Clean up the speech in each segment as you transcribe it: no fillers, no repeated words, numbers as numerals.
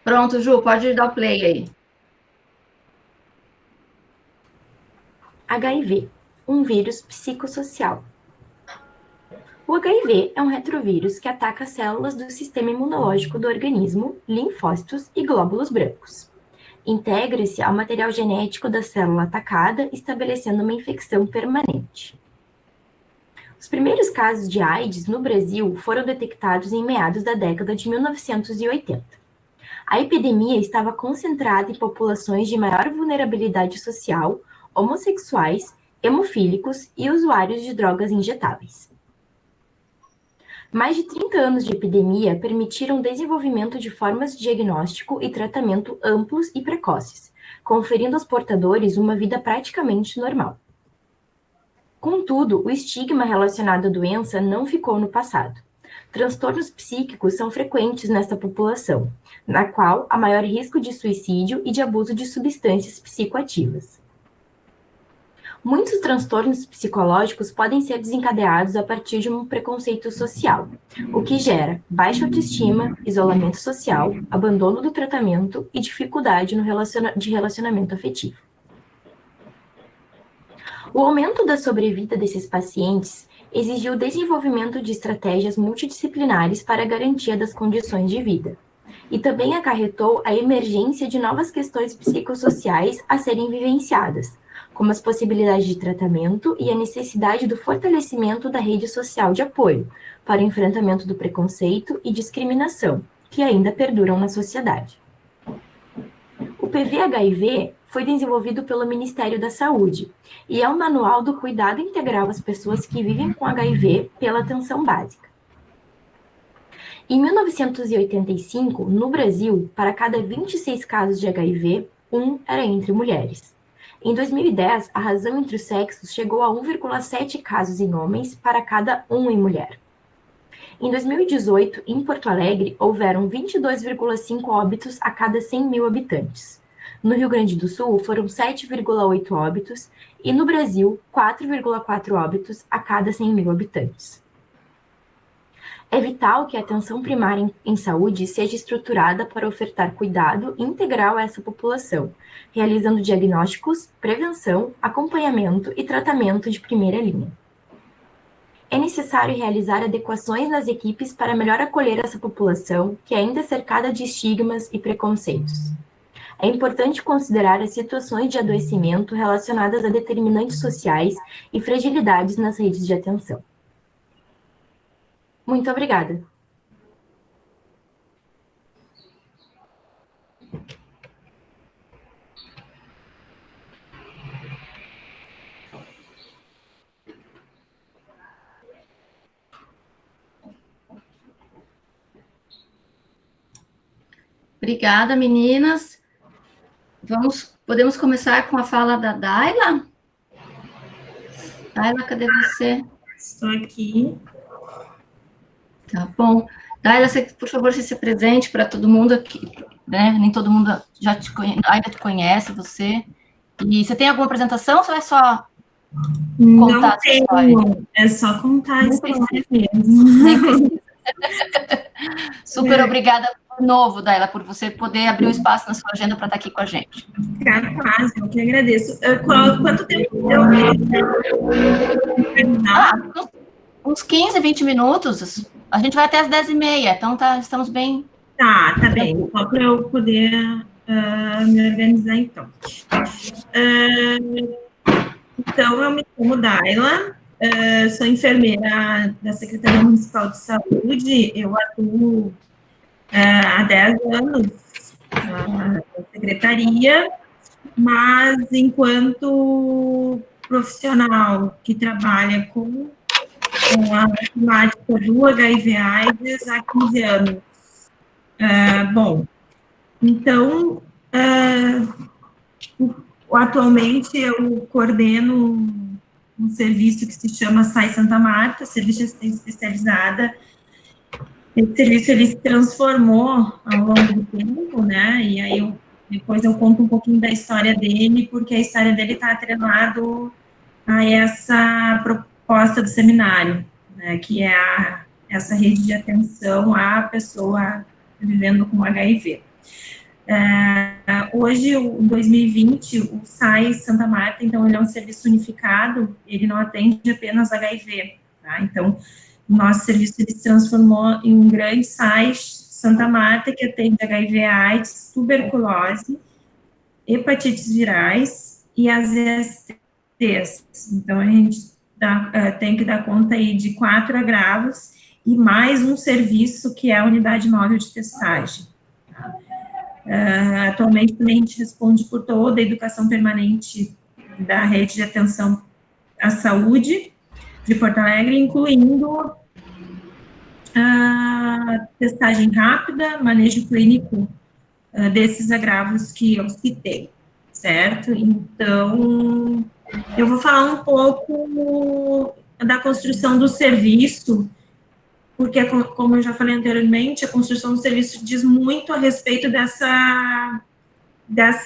Pronto, Ju, pode dar o play aí. HIV, um vírus psicossocial. O HIV é um retrovírus que ataca células do sistema imunológico do organismo, linfócitos e glóbulos brancos. Integra-se ao material genético da célula atacada, estabelecendo uma infecção permanente. Os primeiros casos de AIDS no Brasil foram detectados em meados da década de 1980. A epidemia estava concentrada em populações de maior vulnerabilidade social, homossexuais, hemofílicos e usuários de drogas injetáveis. Mais de 30 anos de epidemia permitiram o desenvolvimento de formas de diagnóstico e tratamento amplos e precoces, conferindo aos portadores uma vida praticamente normal. Contudo, o estigma relacionado à doença não ficou no passado. Transtornos psíquicos são frequentes nesta população, na qual há maior risco de suicídio e de abuso de substâncias psicoativas. Muitos transtornos psicológicos podem ser desencadeados a partir de um preconceito social, o que gera baixa autoestima, isolamento social, abandono do tratamento e dificuldade de relacionamento afetivo. O aumento da sobrevida desses pacientes exigiu o desenvolvimento de estratégias multidisciplinares para a garantia das condições de vida, e também acarretou a emergência de novas questões psicossociais a serem vivenciadas, como as possibilidades de tratamento e a necessidade do fortalecimento da rede social de apoio para o enfrentamento do preconceito e discriminação, que ainda perduram na sociedade. O PV-HIV foi desenvolvido pelo Ministério da Saúde e é um manual do cuidado integral às pessoas que vivem com HIV pela atenção básica. Em 1985, no Brasil, para cada 26 casos de HIV, um era entre mulheres. Em 2010, a razão entre os sexos chegou a 1,7 casos em homens para cada um em mulher. Em 2018, em Porto Alegre, houveram 22,5 óbitos a cada 100 mil habitantes. No Rio Grande do Sul, foram 7,8 óbitos e no Brasil, 4,4 óbitos a cada 100 mil habitantes. É vital que a atenção primária em saúde seja estruturada para ofertar cuidado integral a essa população, realizando diagnósticos, prevenção, acompanhamento e tratamento de primeira linha. É necessário realizar adequações nas equipes para melhor acolher essa população, que ainda é cercada de estigmas e preconceitos. É importante considerar as situações de adoecimento relacionadas a determinantes sociais e fragilidades nas redes de atenção. Muito obrigada. Obrigada, meninas. Podemos começar com a fala da Daila? Daila, cadê você? Estou aqui. Tá bom. Daila, por favor, se apresente para todo mundo aqui, né? Nem todo mundo já ainda te conhece, você. E você tem alguma apresentação ou é só contar a sua história? É só contar a história mesmo. Nem precisa. Super obrigada de novo, Daila, por você poder abrir um espaço na sua agenda para estar aqui com a gente. Capaz, eu que agradeço. Quanto tempo deu? Uns 15, 20 minutos. A gente vai até as 10h30, então estamos bem. Tá bem. Só para eu poder me organizar, então. Então, eu me chamo Daila, sou enfermeira da Secretaria Municipal de Saúde, eu atuo há 10 anos na secretaria, mas enquanto profissional que trabalha com a temática do HIV/AIDS há 15 anos. Bom, então, atualmente eu coordeno um serviço que se chama SAI Santa Marta, Serviço de Assistência Especializada. Esse serviço ele se transformou ao longo do tempo, né? E aí depois eu conto um pouquinho da história dele, porque a história dele está atrelado a essa proposta do seminário, né? Que é essa rede de atenção à pessoa vivendo com HIV. Hoje, em 2020, o SAI Santa Marta, então, ele é um serviço unificado, ele não atende apenas HIV, tá? Então, o nosso serviço ele se transformou em um grande SAI Santa Marta, que atende HIV, AIDS, tuberculose, hepatites virais e as ESTs. Então, a gente tem que dar conta aí de 4 agravos e mais um serviço que é a unidade móvel de testagem. Atualmente, também a gente responde por toda a educação permanente da rede de atenção à saúde de Porto Alegre, incluindo a testagem rápida, manejo clínico desses agravos que eu citei, certo? Então, eu vou falar um pouco da construção do serviço, porque, como eu já falei anteriormente, a construção do serviço diz muito a respeito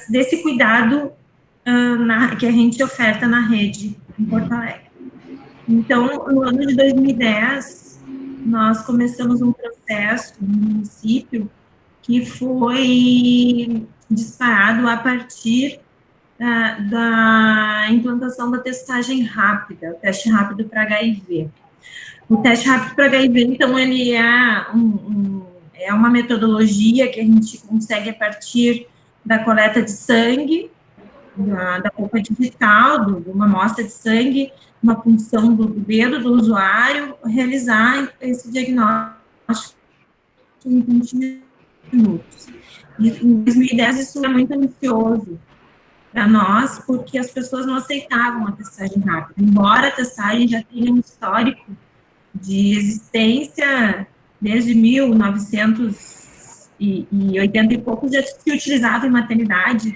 desse cuidado que a gente oferta na rede em Porto Alegre. Então, no ano de 2010, nós começamos um processo no município que foi disparado a partir da implantação da testagem rápida, o teste rápido para HIV. O teste rápido para HIV, então, ele é uma metodologia que a gente consegue a partir da coleta de sangue, da polpa digital, de uma amostra de sangue, uma punção do dedo do usuário, realizar esse diagnóstico em 20 minutos. E em 2010 isso é muito ambicioso para nós, porque as pessoas não aceitavam a testagem rápida, embora a testagem já tenha um histórico de existência desde 1980 e pouco, já se utilizava em maternidade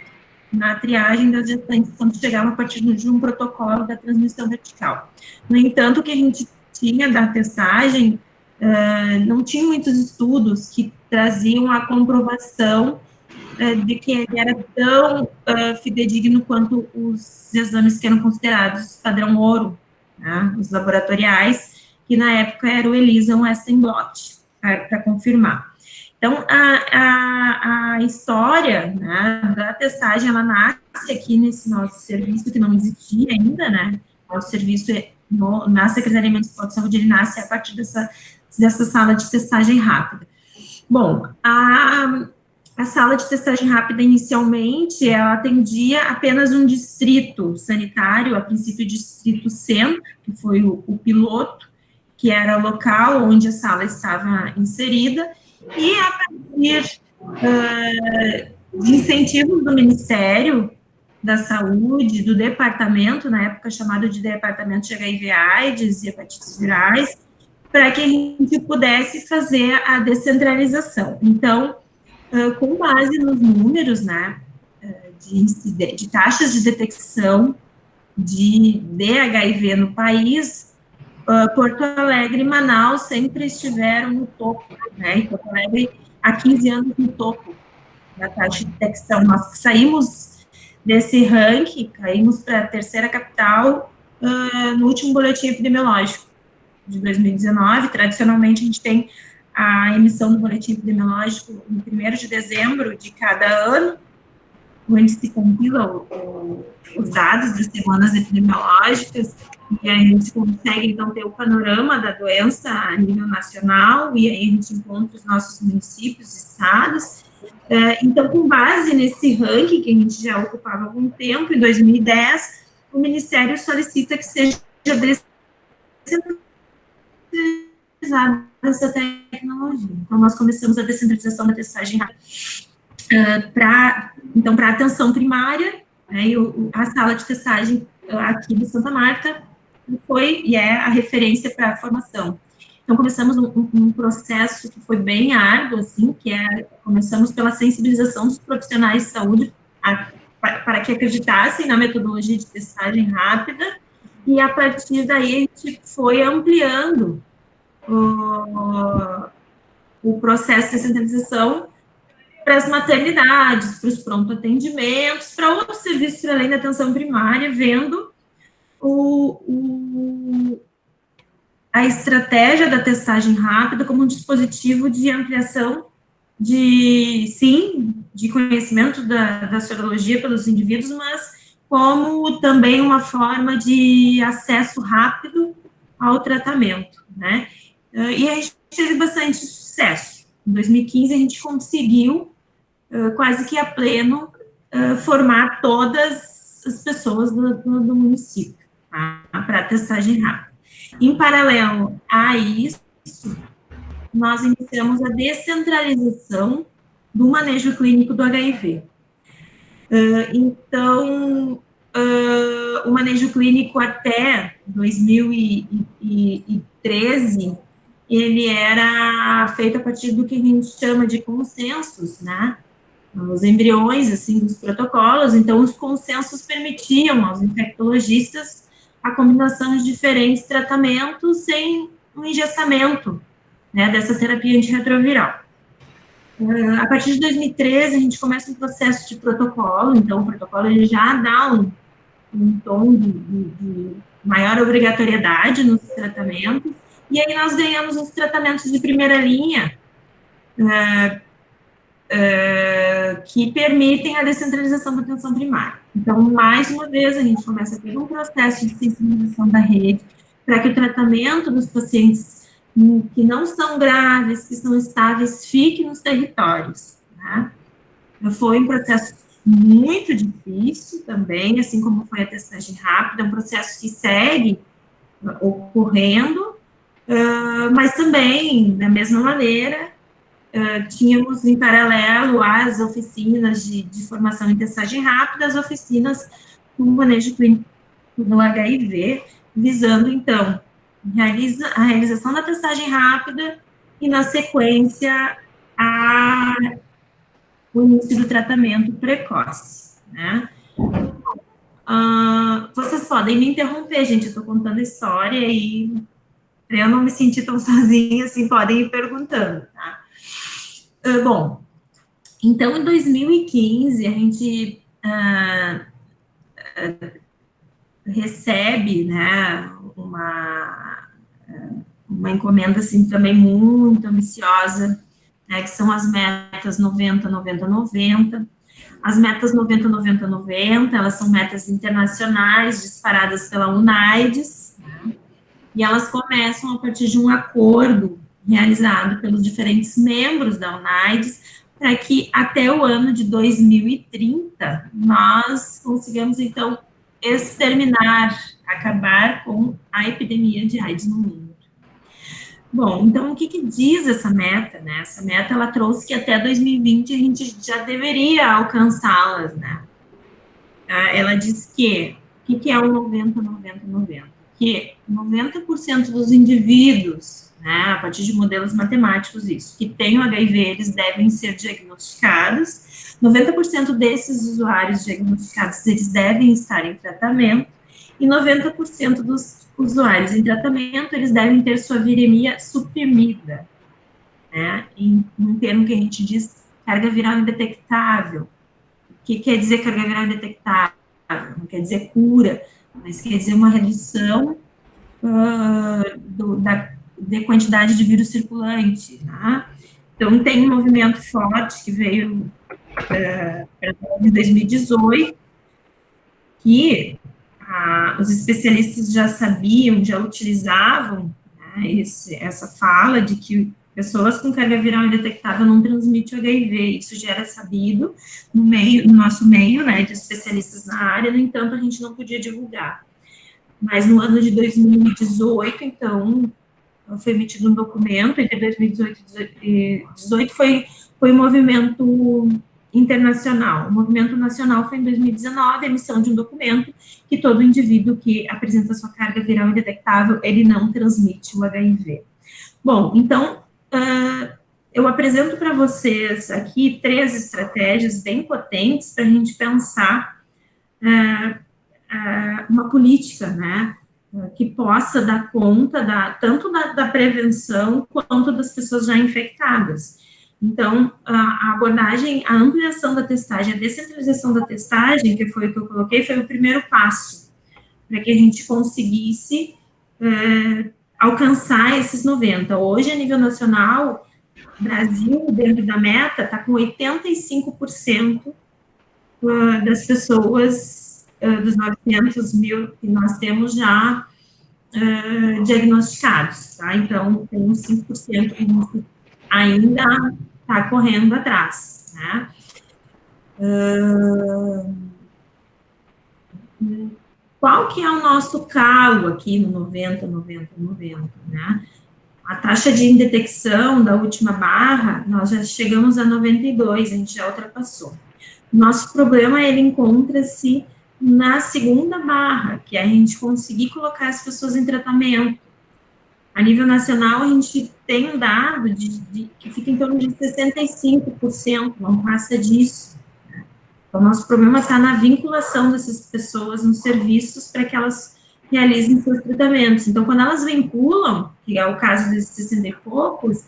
na triagem das gestantes, quando chegava a partir de um protocolo da transmissão vertical. No entanto, o que a gente tinha da testagem, não tinha muitos estudos que traziam a comprovação de que ele era tão fidedigno quanto os exames que eram considerados padrão ouro, né, os laboratoriais, que na época era o ELISA e o Western blot, para confirmar. Então, a história, né, da testagem, ela nasce aqui nesse nosso serviço, que não existia ainda, né, o serviço na Secretaria Municipal de Saúde, ele nasce a partir dessa sala de testagem rápida. Bom, a sala de testagem rápida, inicialmente, ela atendia apenas um distrito sanitário, a princípio, o distrito centro, que foi o piloto, que era o local onde a sala estava inserida, e a partir de incentivos do Ministério da Saúde, do departamento, na época chamado de Departamento de HIV/AIDS e Hepatites Virais, para que a gente pudesse fazer a descentralização. Então, com base nos números, né, de taxas de detecção de HIV no país, Porto Alegre e Manaus sempre estiveram no topo, né, e Porto Alegre há 15 anos no topo da taxa de detecção. Nós saímos desse ranking, caímos para a terceira capital no último boletim epidemiológico de 2019. Tradicionalmente, a gente tem a emissão do boletim epidemiológico no 1º de dezembro de cada ano, onde se compila os dados das semanas epidemiológicas, e aí a gente consegue, então, ter o panorama da doença a nível nacional, e aí a gente encontra os nossos municípios, estados. Então, com base nesse ranking, que a gente já ocupava há algum tempo, em 2010, o Ministério solicita que seja descentralizada essa tecnologia. Então, nós começamos a descentralização da testagem rápida para a atenção primária, né, e a sala de testagem aqui de Santa Marta foi e é a referência para a formação. Então, começamos um processo que foi bem árduo, assim, começamos pela sensibilização dos profissionais de saúde para que acreditassem na metodologia de testagem rápida, e a partir daí a gente foi ampliando o processo de descentralização para as maternidades, para os pronto-atendimentos, para outros serviços além da atenção primária, vendo a estratégia da testagem rápida como um dispositivo de ampliação de conhecimento da sorologia pelos indivíduos, mas como também uma forma de acesso rápido ao tratamento, né? E a gente teve bastante sucesso. Em 2015, a gente conseguiu, quase que a pleno, formar todas as pessoas do município, tá? Para testagem rápida. Em paralelo a isso, nós iniciamos a descentralização do manejo clínico do HIV. Então, o manejo clínico até 2013, ele era feito a partir do que a gente chama de consensos, né? Os embriões, assim, dos protocolos. Então, os consensos permitiam aos infectologistas a combinação de diferentes tratamentos sem um engessamento, né, dessa terapia antirretroviral. A partir de 2013, a gente começa um processo de protocolo. Então, o protocolo ele já dá um tom de maior obrigatoriedade nos tratamentos, e aí nós ganhamos os tratamentos de primeira linha, que permitem a descentralização da atenção primária. Então, mais uma vez, a gente começa a ter um processo de sensibilização da rede para que o tratamento dos pacientes que não são graves, que são estáveis, fique nos territórios, né? Foi um processo muito difícil também, assim como foi a testagem rápida, um processo que segue ocorrendo, mas também, da mesma maneira, tínhamos em paralelo as oficinas de formação em testagem rápida, as oficinas com manejo clínico do HIV, visando, então, a realização da testagem rápida e, na sequência, o início do tratamento precoce, né? Vocês podem me interromper, gente, eu estou contando a história e para eu não me sentir tão sozinha, assim, podem ir perguntando, tá? Bom, então, em 2015, a gente recebe, né, uma encomenda, assim, também muito ambiciosa, né, que são as metas 90, 90, 90. As metas 90, 90, 90, elas são metas internacionais, disparadas pela UNAIDS, né, e elas começam a partir de um acordo realizado pelos diferentes membros da UNAIDS, para que até o ano de 2030, nós consigamos, então, acabar com a epidemia de AIDS no mundo. Bom, então, o que diz essa meta, né? Essa meta, ela trouxe que até 2020 a gente já deveria alcançá-las, né? Ela diz que, o que é o 90, 90, 90? Que 90% dos indivíduos, né, a partir de modelos matemáticos, isso, que têm o HIV, eles devem ser diagnosticados, 90% desses usuários diagnosticados, eles devem estar em tratamento, e 90% dos usuários em tratamento, eles devem ter sua viremia suprimida, né, em um termo que a gente diz carga viral indetectável. O que quer dizer carga viral indetectável? Não quer dizer cura, mas quer dizer uma redução da quantidade de vírus circulante, né? Então, tem um movimento forte que veio em 2018, que os especialistas já sabiam, já utilizavam, né, essa fala de que pessoas com carga viral indetectável não transmitem o HIV. Isso já era sabido no nosso meio, né, de especialistas na área. No entanto, a gente não podia divulgar. Mas no ano de 2018, então, foi emitido um documento, entre 2018 e 2018 foi um movimento internacional. O movimento nacional foi em 2019, a emissão de um documento que todo indivíduo que apresenta sua carga viral indetectável, ele não transmite o HIV. Bom, então, eu apresento para vocês aqui 3 estratégias bem potentes para a gente pensar uma política, né, que possa dar conta tanto da prevenção quanto das pessoas já infectadas. Então, a abordagem, a ampliação da testagem, a descentralização da testagem, que foi o que eu coloquei, foi o primeiro passo para que a gente conseguisse alcançar esses 90. Hoje, a nível nacional, O Brasil, dentro da meta, está com 85% das pessoas, dos 900 mil que nós temos já diagnosticados, tá? Então, tem uns 5% que a gente ainda está correndo atrás, né? Qual que é o nosso calo aqui no 90, 90, 90, né? A taxa de indetecção da última barra, nós já chegamos a 92, a gente já ultrapassou. Nosso problema, ele encontra-se na segunda barra, que é a gente conseguir colocar as pessoas em tratamento. A nível nacional, a gente tem um dado que fica em torno de 65%, não passa disso. Então, nosso problema está na vinculação dessas pessoas nos serviços para que elas realizem seus tratamentos. Então, quando elas vinculam, que é o caso desses 60 e poucos,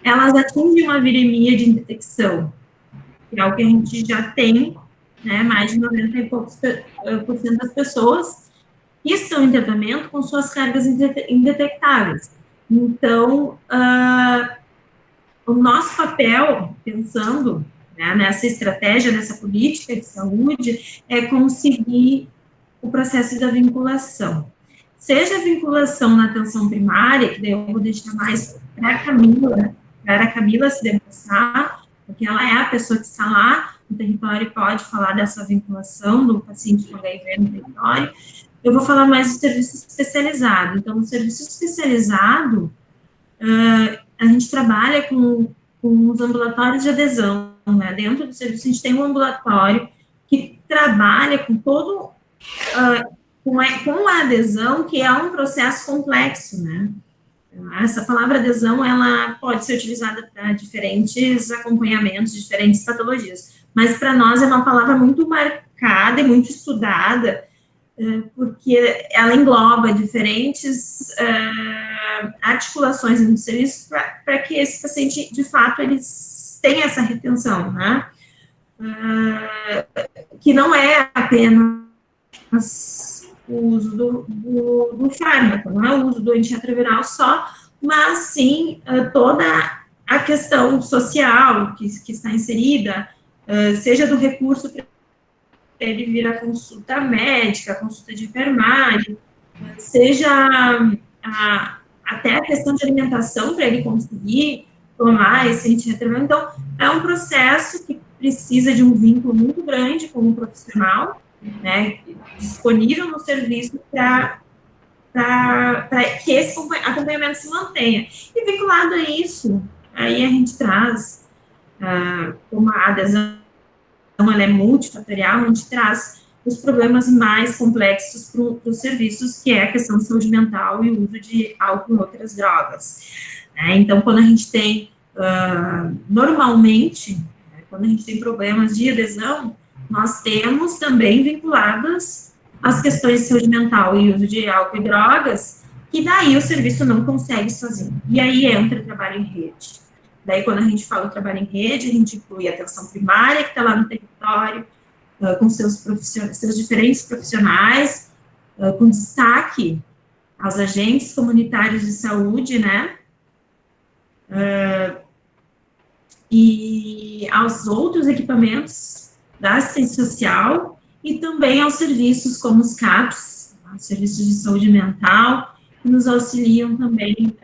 elas atingem uma viremia de indetecção, que é o que a gente já tem, né, mais de 90 e poucos por cento das pessoas que estão em tratamento com suas cargas indetectáveis. Então, o nosso papel, pensando, né, nessa estratégia, nessa política de saúde, é conseguir o processo da vinculação. Seja a vinculação na atenção primária, que daí eu vou deixar mais para a Camila se debruçar, porque ela é a pessoa que está lá no território e pode falar dessa vinculação do paciente com HIV no território. Eu vou falar mais do serviço especializado. Então, no serviço especializado, a gente trabalha com os ambulatórios de adesão, né? Dentro do serviço, a gente tem um ambulatório que trabalha com todo, com a adesão, que é um processo complexo, né? Essa palavra adesão, ela pode ser utilizada para diferentes acompanhamentos, diferentes patologias, mas para nós é uma palavra muito marcada e muito estudada, porque ela engloba diferentes articulações no serviço para que esse paciente, de fato, eles tenha essa retenção, né? Que não é apenas o uso do fármaco, não é o uso do antirretroviral só, mas sim toda a questão social que está inserida, seja do recurso para ele vir a consulta médica, a consulta de enfermagem, seja até a questão de alimentação para ele conseguir tomar esse antirretroviral. Então, é um processo que precisa de um vínculo muito grande com o profissional, né, disponível no serviço para que esse acompanhamento se mantenha. E vinculado a isso, aí a gente traz, como a adesão ela é multifatorial, a gente traz os problemas mais complexos para os serviços, que é a questão de saúde mental e o uso de álcool e outras drogas. Então, quando a gente tem, normalmente, quando a gente tem problemas de adesão, nós temos também vinculadas as questões de saúde mental e uso de álcool e drogas, que daí o serviço não consegue sozinho. E aí entra o trabalho em rede. Daí, quando a gente fala trabalho em rede, a gente inclui a atenção primária, que está lá no território, com seus diferentes profissionais, com destaque aos agentes comunitários de saúde, né? E aos outros equipamentos da assistência social e também aos serviços como os CAPs, os serviços de saúde mental, que nos auxiliam também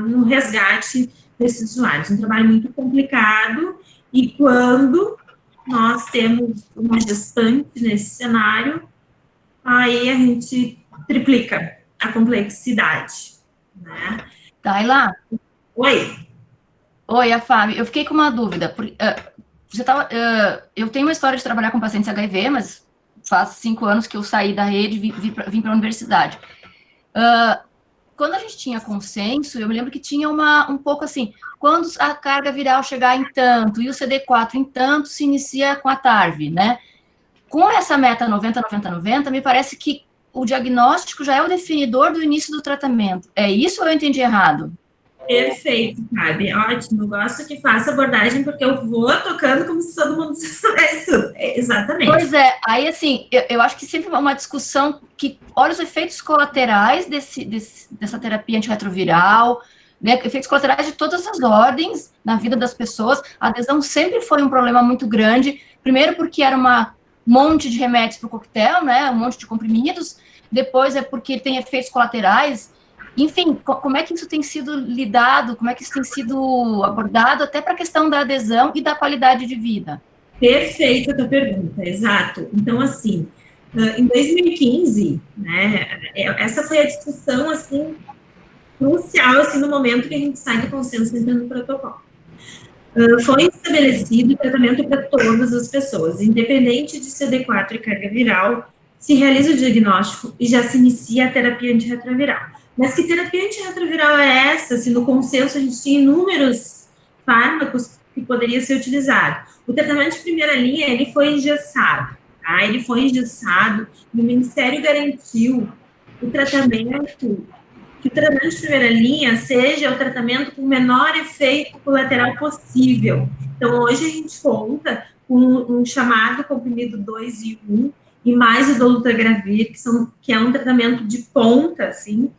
no resgate desses usuários. Um trabalho muito complicado, e quando nós temos uma gestante nesse cenário, aí a gente triplica a complexidade, né? Taila? Oi. Oi, a Fábio. Eu fiquei com uma dúvida. Eu tenho uma história de trabalhar com pacientes HIV, mas faz 5 anos que eu saí da rede e vim para a universidade. Quando a gente tinha consenso, eu me lembro que tinha um pouco assim, quando a carga viral chegar em tanto e o CD4 em tanto, se inicia com a TARV, né? Com essa meta 90, 90, 90, me parece que o diagnóstico já é o definidor do início do tratamento. É isso ou eu entendi errado? Perfeito, Fábio. Ótimo. Gosto que faça abordagem, porque eu vou tocando como se todo mundo soubesse tudo. Exatamente. Pois é. Aí, assim, eu acho que sempre uma discussão que olha os efeitos colaterais dessa terapia antirretroviral, né? Efeitos colaterais de todas as ordens na vida das pessoas. A adesão sempre foi um problema muito grande, primeiro porque era um monte de remédios para o coquetel, né? Um monte de comprimidos, depois é porque tem efeitos colaterais. Enfim, como é que isso tem sido lidado, como é que isso tem sido abordado, até para a questão da adesão e da qualidade de vida? Perfeita a tua pergunta, exato. Então, assim, em 2015, né, essa foi a discussão, assim, crucial, assim, no momento que a gente sai do consenso dentro do protocolo. Foi estabelecido o tratamento para todas as pessoas, independente de CD4 e carga viral, se realiza o diagnóstico e já se inicia a terapia antirretroviral. Mas que terapia antirretroviral é essa? Se no consenso a gente tinha inúmeros fármacos que poderia ser utilizado. O tratamento de primeira linha, ele foi engessado, tá? Ele foi engessado e o Ministério garantiu o tratamento, que o tratamento de primeira linha seja o tratamento com o menor efeito colateral possível. Então, hoje a gente conta com um chamado comprimido 2 e 1 e mais o dolutegravir, que é um tratamento de ponta, assim.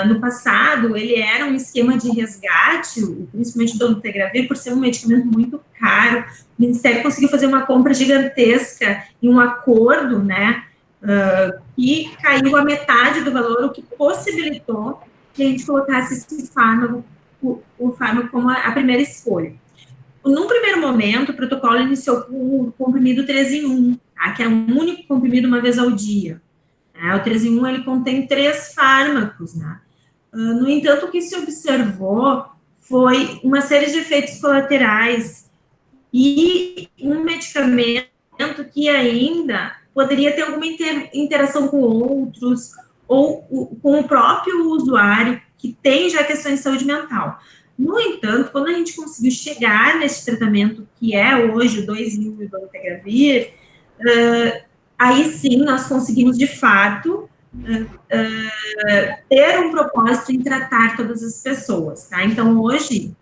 No passado, ele era um esquema de resgate, principalmente o dolutegravir, por ser um medicamento muito caro. O Ministério conseguiu fazer uma compra gigantesca e um acordo, né, que caiu a metade do valor, o que possibilitou que a gente colocasse esse fármaco, o fármaco como a primeira escolha. Num primeiro momento, o protocolo iniciou com o comprimido 3 em 1, tá? Que é um único comprimido uma vez ao dia. O 3 em 1, ele contém 3 fármacos, né? No entanto, o que se observou foi uma série de efeitos colaterais e um medicamento que ainda poderia ter alguma interação com outros ou com o próprio usuário que tem já questões de saúde mental. No entanto, quando a gente conseguiu chegar nesse tratamento que é hoje o 2 em 1 e o dolutegravir, aí sim nós conseguimos de fato ter um propósito em tratar todas as pessoas, tá? Então hoje,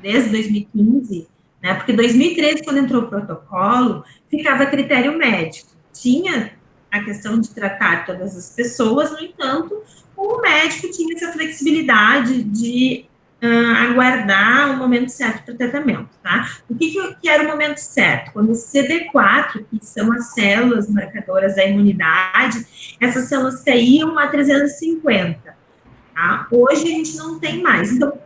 desde 2015, né, porque 2013, quando entrou o protocolo, ficava a critério médico. Tinha a questão de tratar todas as pessoas, no entanto, o médico tinha essa flexibilidade de aguardar o momento certo para o tratamento, tá? O que era o momento certo? Quando o CD4, que são as células marcadoras da imunidade, essas células caíam a 350, tá? Hoje a gente não tem mais. Então,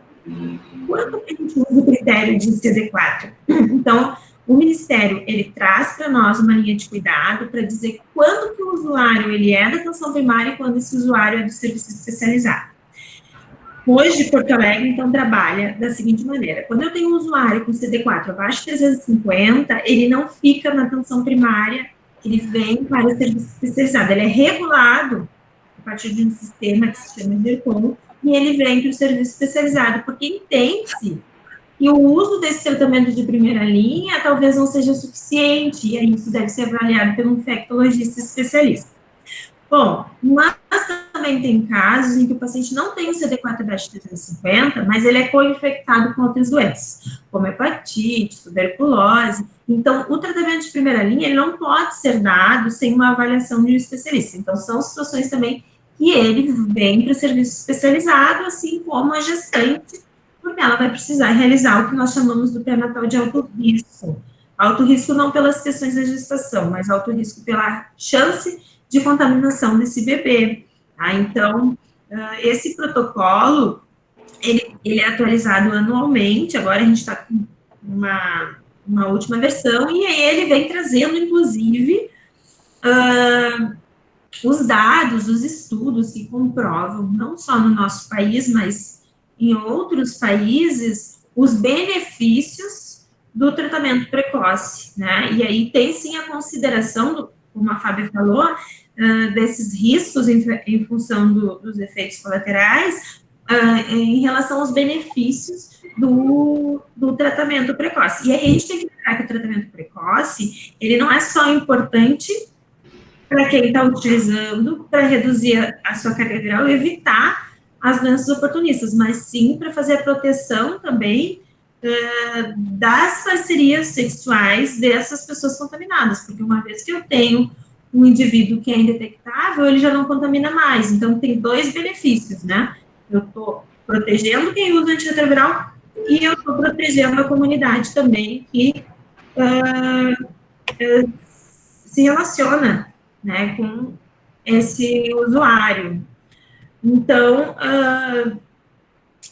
quando que a gente usa o critério de CD4? Então, o Ministério, ele traz para nós uma linha de cuidado para dizer quando que o usuário, ele é da atenção primária e quando esse usuário é do serviço especializado. Hoje, Porto Alegre, então, trabalha da seguinte maneira. Quando eu tenho um usuário com CD4 abaixo de 350, ele não fica na atenção primária, ele vem para o serviço especializado. Ele é regulado a partir de um sistema que se chama DERCOM, e ele vem para o serviço especializado, porque entende-se que o uso desse tratamento de primeira linha talvez não seja suficiente, e aí isso deve ser avaliado por um infectologista especialista. Bom, mas também tem casos em que o paciente não tem o CD4 abaixo de 350, mas ele é co-infectado com outras doenças, como hepatite, tuberculose. Então, o tratamento de primeira linha, ele não pode ser dado sem uma avaliação de um especialista. Então, são situações também que ele vem para o serviço especializado, assim como a gestante, porque ela vai precisar realizar o que nós chamamos do pré-natal de alto risco. Alto risco não pelas questões da gestação, mas alto risco pela chance de contaminação desse bebê, tá? Então, esse protocolo, ele é atualizado anualmente, agora a gente está com uma última versão, e aí ele vem trazendo, inclusive, os dados, os estudos que comprovam, não só no nosso país, mas em outros países, os benefícios do tratamento precoce, né? E aí tem sim a consideração, como a Fábia falou, desses riscos em função dos efeitos colaterais, em relação aos benefícios do tratamento precoce. E aí a gente tem que lembrar que o tratamento precoce, ele não é só importante para quem está utilizando, para reduzir a sua carga viral e evitar as doenças oportunistas, mas sim para fazer a proteção também das parcerias sexuais dessas pessoas contaminadas, porque uma vez que eu tenho um indivíduo que é indetectável, ele já não contamina mais. Então, tem 2 benefícios, né? Eu estou protegendo quem usa antirretroviral e eu estou protegendo a comunidade também que se relaciona, né, com esse usuário. Então,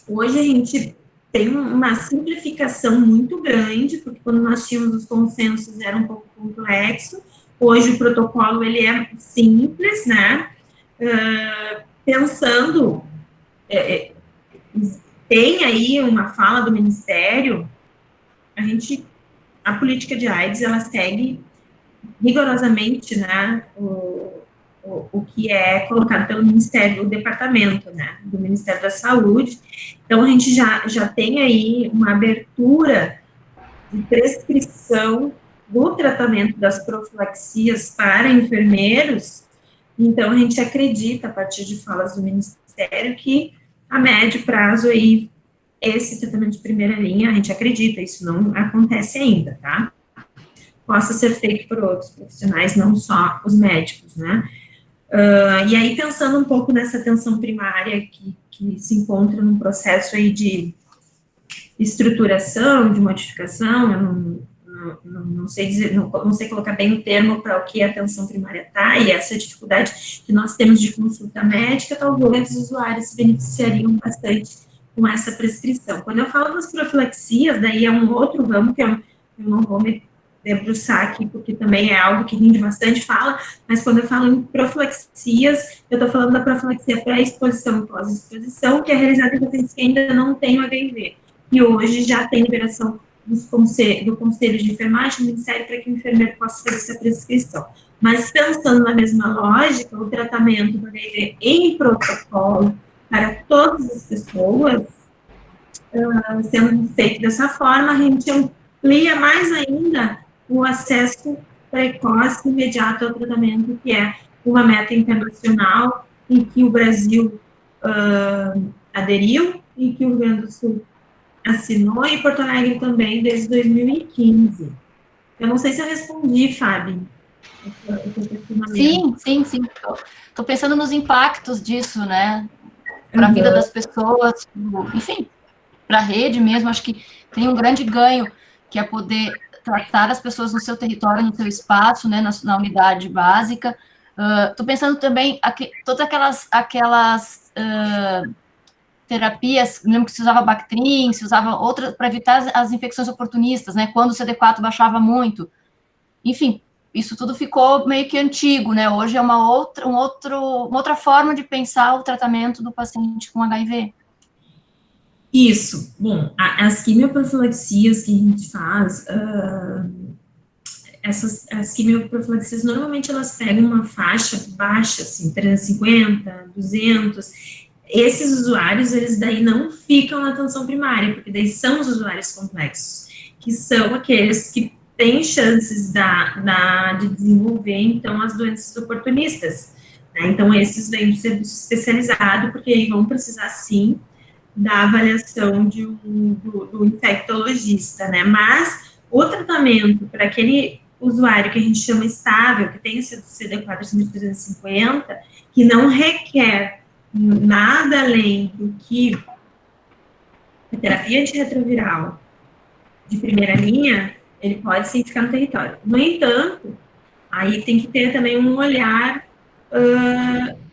hoje a gente tem uma simplificação muito grande, porque quando nós tínhamos os consensos era um pouco complexo, hoje o protocolo ele é simples, né, pensando, tem aí uma fala do Ministério, a política de AIDS, ela segue rigorosamente, né, o que é colocado pelo Ministério, o departamento, né, do Ministério da Saúde. Então, a gente já tem aí uma abertura de prescrição do tratamento das profilaxias para enfermeiros. Então, a gente acredita, a partir de falas do Ministério, que a médio prazo aí, esse tratamento de primeira linha, a gente acredita, isso não acontece ainda, tá? Possa ser feito por outros profissionais, não só os médicos, né? E aí, pensando um pouco nessa atenção primária que se encontra num processo aí de estruturação, de modificação, eu não sei dizer, não sei colocar bem o termo para o que a atenção primária está, e essa dificuldade que nós temos de consulta médica, talvez os usuários se beneficiariam bastante com essa prescrição. Quando eu falo das profilaxias, daí é um outro ramo que eu não vou me debruçar aqui, porque também é algo que rende bastante fala, mas quando eu falo em profilaxias, eu estou falando da profilaxia pré-exposição e pós-exposição, que é realizada em pacientes que ainda não têm o HIV, e hoje já tem liberação do Conselho de Enfermagem, do Ministério, para que o enfermeiro possa fazer essa prescrição. Mas pensando na mesma lógica, o tratamento do HIV em protocolo para todas as pessoas, sendo feito dessa forma, a gente amplia mais ainda o acesso precoce e imediato ao tratamento, que é uma meta internacional em que o Brasil aderiu e que o Rio Grande do Sul assinou, e Porto Alegre também, desde 2015. Eu não sei se eu respondi, Fábio. Sim. Estou pensando nos impactos disso, né? Para a vida das pessoas, enfim, para a rede mesmo. Acho que tem um grande ganho, que é poder tratar as pessoas no seu território, no seu espaço, né, na unidade básica. Estou pensando também, todas aquelas terapias, lembro que se usava Bactrim, se usava outras, para evitar as infecções oportunistas, né, quando o CD4 baixava muito. Enfim, isso tudo ficou meio que antigo, né, hoje é uma outra forma de pensar o tratamento do paciente com HIV. Isso. Bom, as quimioprofilaxias que a gente faz, as quimioprofilaxias, normalmente elas pegam uma faixa baixa, assim, 350, 200. Esses usuários, eles daí não ficam na atenção primária, porque daí são os usuários complexos, que são aqueles que têm chances de desenvolver, então, as doenças oportunistas, né? Então, esses vêm de serviço especializado, porque aí vão precisar, sim, da avaliação do infectologista, né? Mas o tratamento para aquele usuário que a gente chama estável, que tem esse CD4 acima de 350, que não requer nada além do que a terapia antirretroviral de primeira linha, ele pode sim ficar no território. No entanto, aí tem que ter também um olhar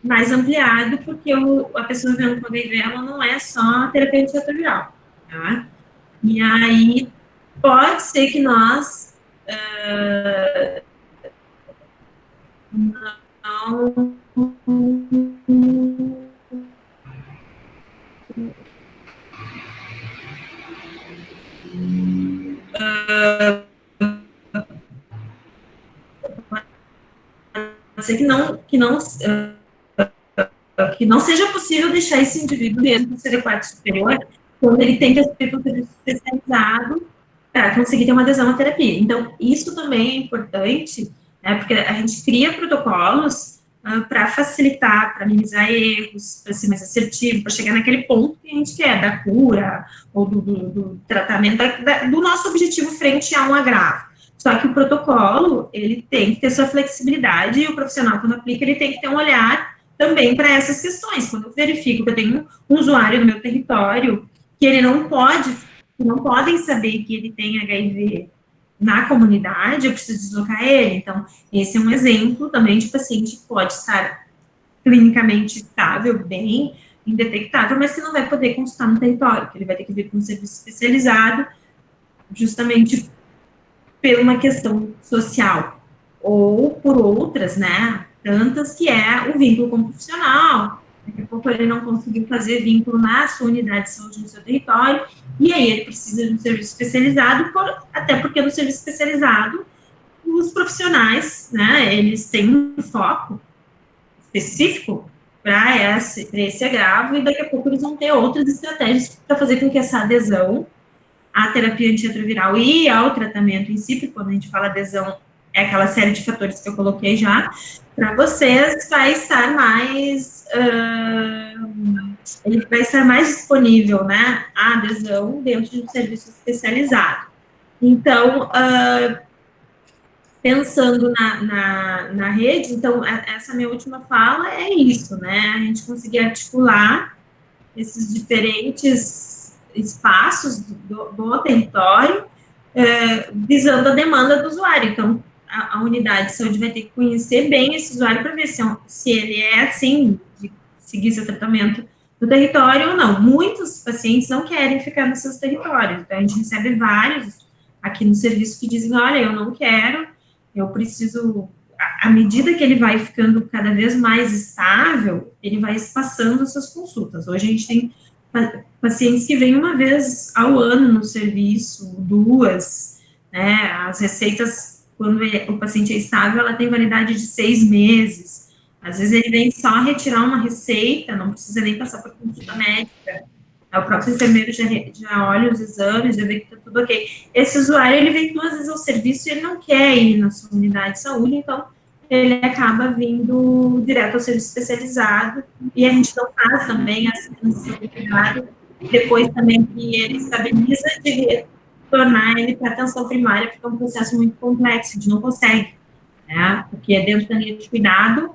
mais ampliado, porque a pessoa vivendo com HIV, ela não é só a terapia antirretroviral, tá? E aí, pode ser que nós não pode ser que não seja possível deixar esse indivíduo dentro do CD4 superior quando ele tem que assistir um serviço especializado para conseguir ter uma adesão à terapia. Então, isso também é importante, né, porque a gente cria protocolos para facilitar, para minimizar erros, para ser mais assertivo, para chegar naquele ponto que a gente quer, da cura, ou do tratamento, do nosso objetivo frente a um agravo. Só que o protocolo, ele tem que ter sua flexibilidade, e o profissional, quando aplica, ele tem que ter um olhar também para essas questões. Quando eu verifico que eu tenho um usuário no meu território, que ele não podem saber que ele tem HIV na comunidade, eu preciso deslocar ele. Então, esse é um exemplo também de paciente que pode estar clinicamente estável, bem, indetectável, mas que não vai poder consultar no território, que ele vai ter que vir com um serviço especializado, justamente por uma questão social, ou por outras, né, tantas, que é o vínculo com o profissional. Daqui a pouco ele não conseguiu fazer vínculo na sua unidade de saúde no seu território, e aí ele precisa de um serviço especializado, até porque no serviço especializado, os profissionais, né, eles têm um foco específico para esse agravo, e daqui a pouco eles vão ter outras estratégias para fazer com que essa adesão à terapia antirretroviral e ao tratamento em si, porque quando a gente fala adesão, é aquela série de fatores que eu coloquei já, para vocês vai estar mais, ele vai estar mais disponível, né, a adesão dentro de um serviço especializado. Então, pensando na rede, então, essa minha última fala é isso, né, a gente conseguir articular esses diferentes espaços do território, visando a demanda do usuário. Então, a unidade de saúde vai ter que conhecer bem esse usuário para ver se ele é, assim, de seguir seu tratamento no território ou não. Muitos pacientes não querem ficar nos seus territórios, então a gente recebe vários aqui no serviço que dizem, olha, eu não quero, eu preciso, à medida que ele vai ficando cada vez mais estável, ele vai espaçando as suas consultas. Hoje a gente tem pacientes que vêm uma vez ao ano no serviço, duas, né, as receitas, quando o paciente é estável, ela tem validade de 6 meses, às vezes ele vem só retirar uma receita, não precisa nem passar por consulta médica, o próprio enfermeiro já olha os exames, já vê que está tudo ok. Esse usuário, ele vem 2 vezes ao serviço e ele não quer ir na sua unidade de saúde, então ele acaba vindo direto ao serviço especializado, e a gente não faz também a assistência depois também que ele estabiliza, de retornar ele para a atenção primária, porque é um processo muito complexo, a gente não consegue, né, porque é dentro da linha de cuidado,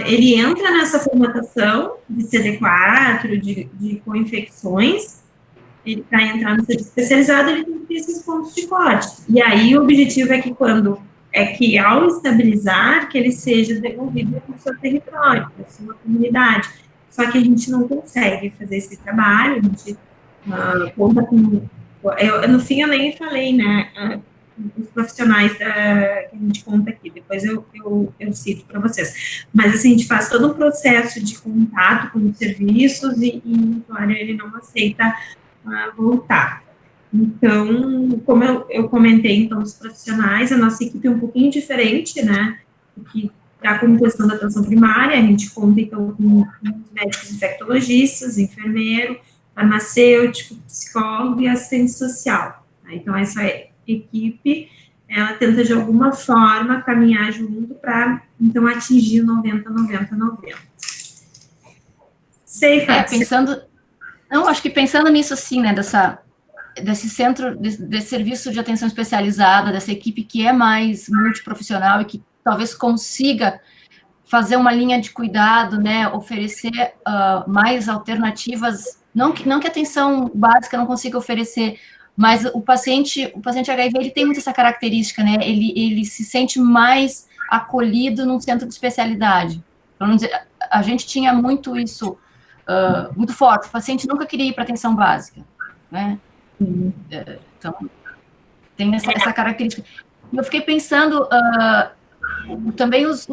ele entra nessa formatação de CD4, de co-infecções, ele, para entrar no serviço especializado, ele tem que ter esses pontos de corte, e aí o objetivo é que ao estabilizar, que ele seja devolvido para o seu território, para a sua comunidade. Só que a gente não consegue fazer esse trabalho, a gente conta com... no fim, eu nem falei, né, os profissionais que a gente conta aqui, depois eu cito para vocês. Mas, assim, a gente faz todo um processo de contato com os serviços e o usuário, ele não aceita voltar. Então, como eu comentei, então, dos profissionais, a nossa equipe é um pouquinho diferente, né, porque está com questão da atenção primária, a gente conta, então, com médicos infectologistas, enfermeiro, farmacêutico, psicólogo e assistente social. Então, essa equipe, ela tenta, de alguma forma, caminhar junto para, então, atingir 90. Sei, pensando... Não, acho que pensando nisso, assim, né, desse centro, desse serviço de atenção especializada, dessa equipe que é mais multiprofissional e que talvez consiga fazer uma linha de cuidado, né, oferecer mais alternativas, não que a atenção básica não consiga oferecer, mas o paciente HIV, ele tem muito essa característica, né, ele se sente mais acolhido num centro de especialidade. Vamos dizer, a gente tinha muito isso, muito forte, o paciente nunca queria ir para atenção básica, né, então, tem essa característica. Eu fiquei pensando, também os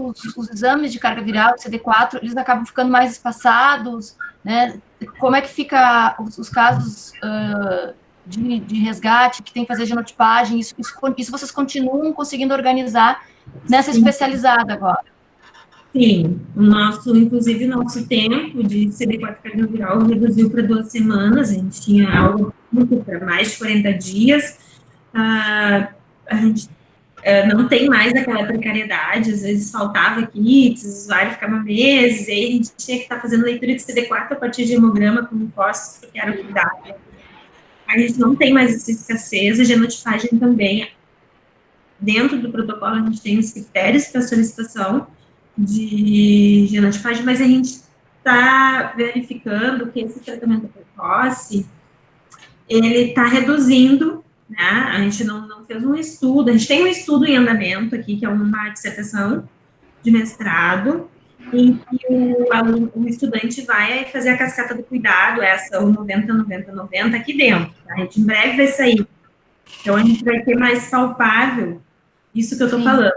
exames de carga viral, CD4, eles acabam ficando mais espaçados, né? Como é que fica os casos de resgate, que tem que fazer genotipagem, isso vocês continuam conseguindo organizar nessa especializada agora? Sim, inclusive, o nosso tempo de CD4 carga viral reduziu para 2 semanas, a gente tinha algo para mais de 40 dias, a gente não tem mais aquela precariedade, às vezes faltava kits, o usuário ficava meses, e aí a gente tinha que estar fazendo leitura de CD4 a partir de hemograma com linfócitos, porque era o que dava. A gente não tem mais essa escassez, a genotipagem também, dentro do protocolo, a gente tem os critérios para solicitação, de genotipada, mas a gente está verificando que esse tratamento precoce, ele está reduzindo, né? A gente não fez um estudo, a gente tem um estudo em andamento aqui, que é uma dissertação de mestrado, em que o estudante vai fazer a cascata do cuidado, essa, o 90, 90, 90, aqui dentro, tá? A gente em breve vai sair. Então, a gente vai ter mais palpável isso que eu estou falando.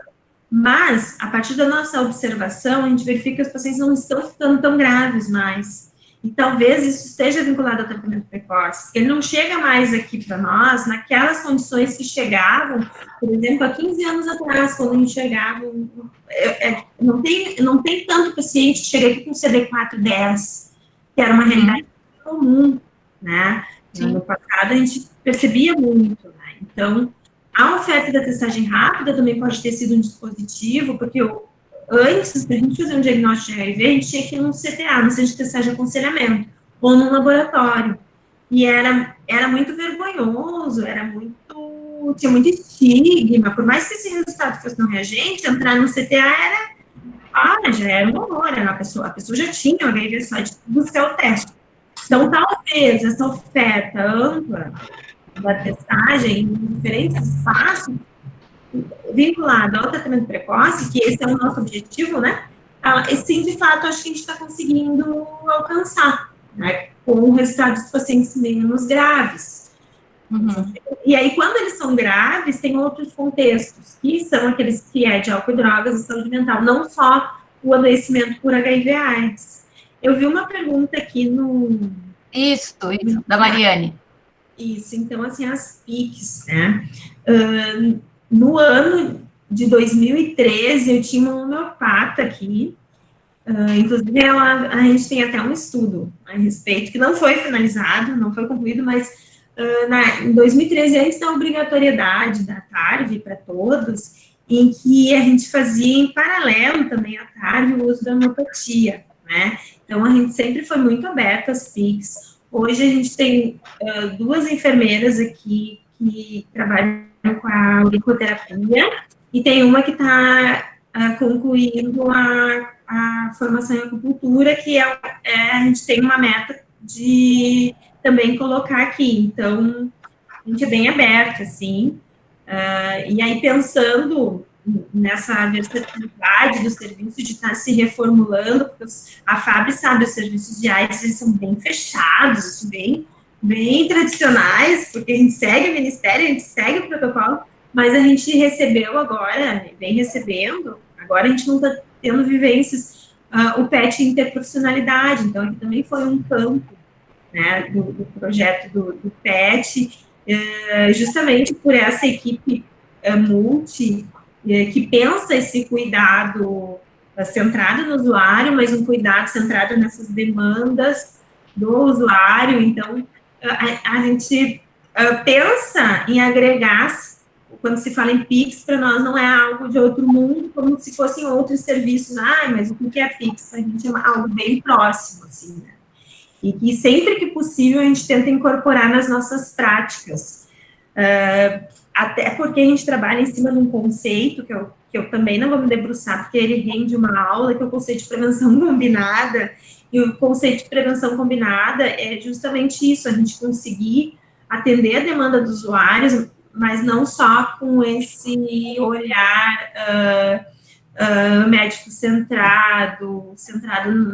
Mas, a partir da nossa observação, a gente verifica que os pacientes não estão ficando tão graves mais. E talvez isso esteja vinculado ao tratamento precoce, porque ele não chega mais aqui para nós naquelas condições que chegavam, por exemplo, há 15 anos atrás, quando a gente chegava. Não tem tanto paciente que chega aqui com CD4-10, que era uma realidade comum, né? Sim. No passado, a gente percebia muito, né? Então, a oferta da testagem rápida também pode ter sido um dispositivo, porque antes, para a gente fazer um diagnóstico de HIV, a gente tinha que ir num CTA, no Centro de Testagem de Aconselhamento, ou num laboratório. E era muito vergonhoso, tinha muito estigma, por mais que esse resultado fosse no reagente, entrar no CTA já era um horror, a pessoa já tinha o HIV, só de buscar o teste. Então, talvez essa oferta ampla da testagem em diferentes espaços, vinculado ao tratamento precoce, que esse é o nosso objetivo, né? Sim, de fato, acho que a gente está conseguindo alcançar, né? Com resultados dos pacientes menos graves. Uhum. E aí, quando eles são graves, tem outros contextos, que são aqueles que é de álcool e drogas e saúde mental, não só o adoecimento por HIV/AIDS. Eu vi uma pergunta aqui no... Isso, da Mariane. Isso, então, assim, as PICs, né? No ano de 2013, eu tinha uma homeopata aqui, inclusive a gente tem até um estudo a respeito, que não foi finalizado, não foi concluído, mas em 2013, antes da obrigatoriedade da TARV para todos, em que a gente fazia em paralelo também à TARV o uso da homeopatia, né? Então, a gente sempre foi muito aberto às PICs. Hoje a gente tem 2 enfermeiras aqui que trabalham com a auriculoterapia e tem uma que está concluindo a formação em acupuntura, que a gente tem uma meta de também colocar aqui. Então, a gente é bem aberto, assim. E aí, pensando nessa versatilidade do serviço, de estar se reformulando, porque a FAB sabe, os serviços de AIDS, eles são bem fechados, isso bem tradicionais, porque a gente segue o ministério, a gente segue o protocolo, mas a gente recebeu agora, vem recebendo, agora a gente não está tendo vivências, o PET interprofissionalidade, então aqui também foi um campo, né, do projeto do PET, justamente por essa equipe multi, que pensa esse cuidado centrado no usuário, mas um cuidado centrado nessas demandas do usuário. Então, a gente pensa em agregar, quando se fala em PIX, para nós não é algo de outro mundo, como se fossem outros serviços. Mas o que é PIX? Para a gente é algo bem próximo, assim, né? E que sempre que possível a gente tenta incorporar nas nossas práticas. Até porque a gente trabalha em cima de um conceito que eu também não vou me debruçar, porque ele rende uma aula, que é o conceito de prevenção combinada, e o conceito de prevenção combinada é justamente isso, a gente conseguir atender a demanda dos usuários, mas não só com esse olhar médico centrado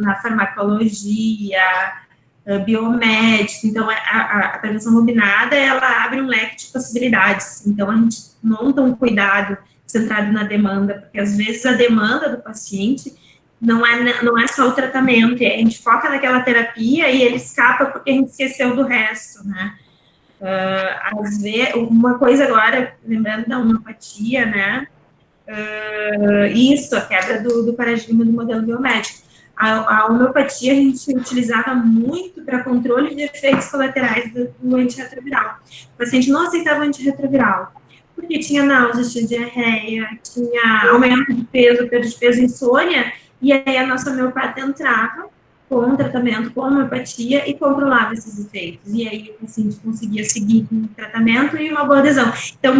na farmacologia, biomédico. Então, a prevenção combinada, ela abre um leque de possibilidades. Então, a gente monta um cuidado centrado na demanda, porque às vezes a demanda do paciente não é só o tratamento, a gente foca naquela terapia e ele escapa porque a gente esqueceu do resto, né? Às vezes, uma coisa agora, lembrando da homeopatia, né? Isso, a quebra do paradigma do modelo biomédico. A homeopatia a gente utilizava muito para controle de efeitos colaterais do antirretroviral. O paciente não aceitava o antirretroviral, porque tinha náusea, tinha diarreia, tinha aumento de peso, perda de peso, insônia, e aí a nossa homeopata entrava com o tratamento com homeopatia e controlava esses efeitos. E aí o paciente conseguia seguir com o tratamento e uma boa adesão. Então,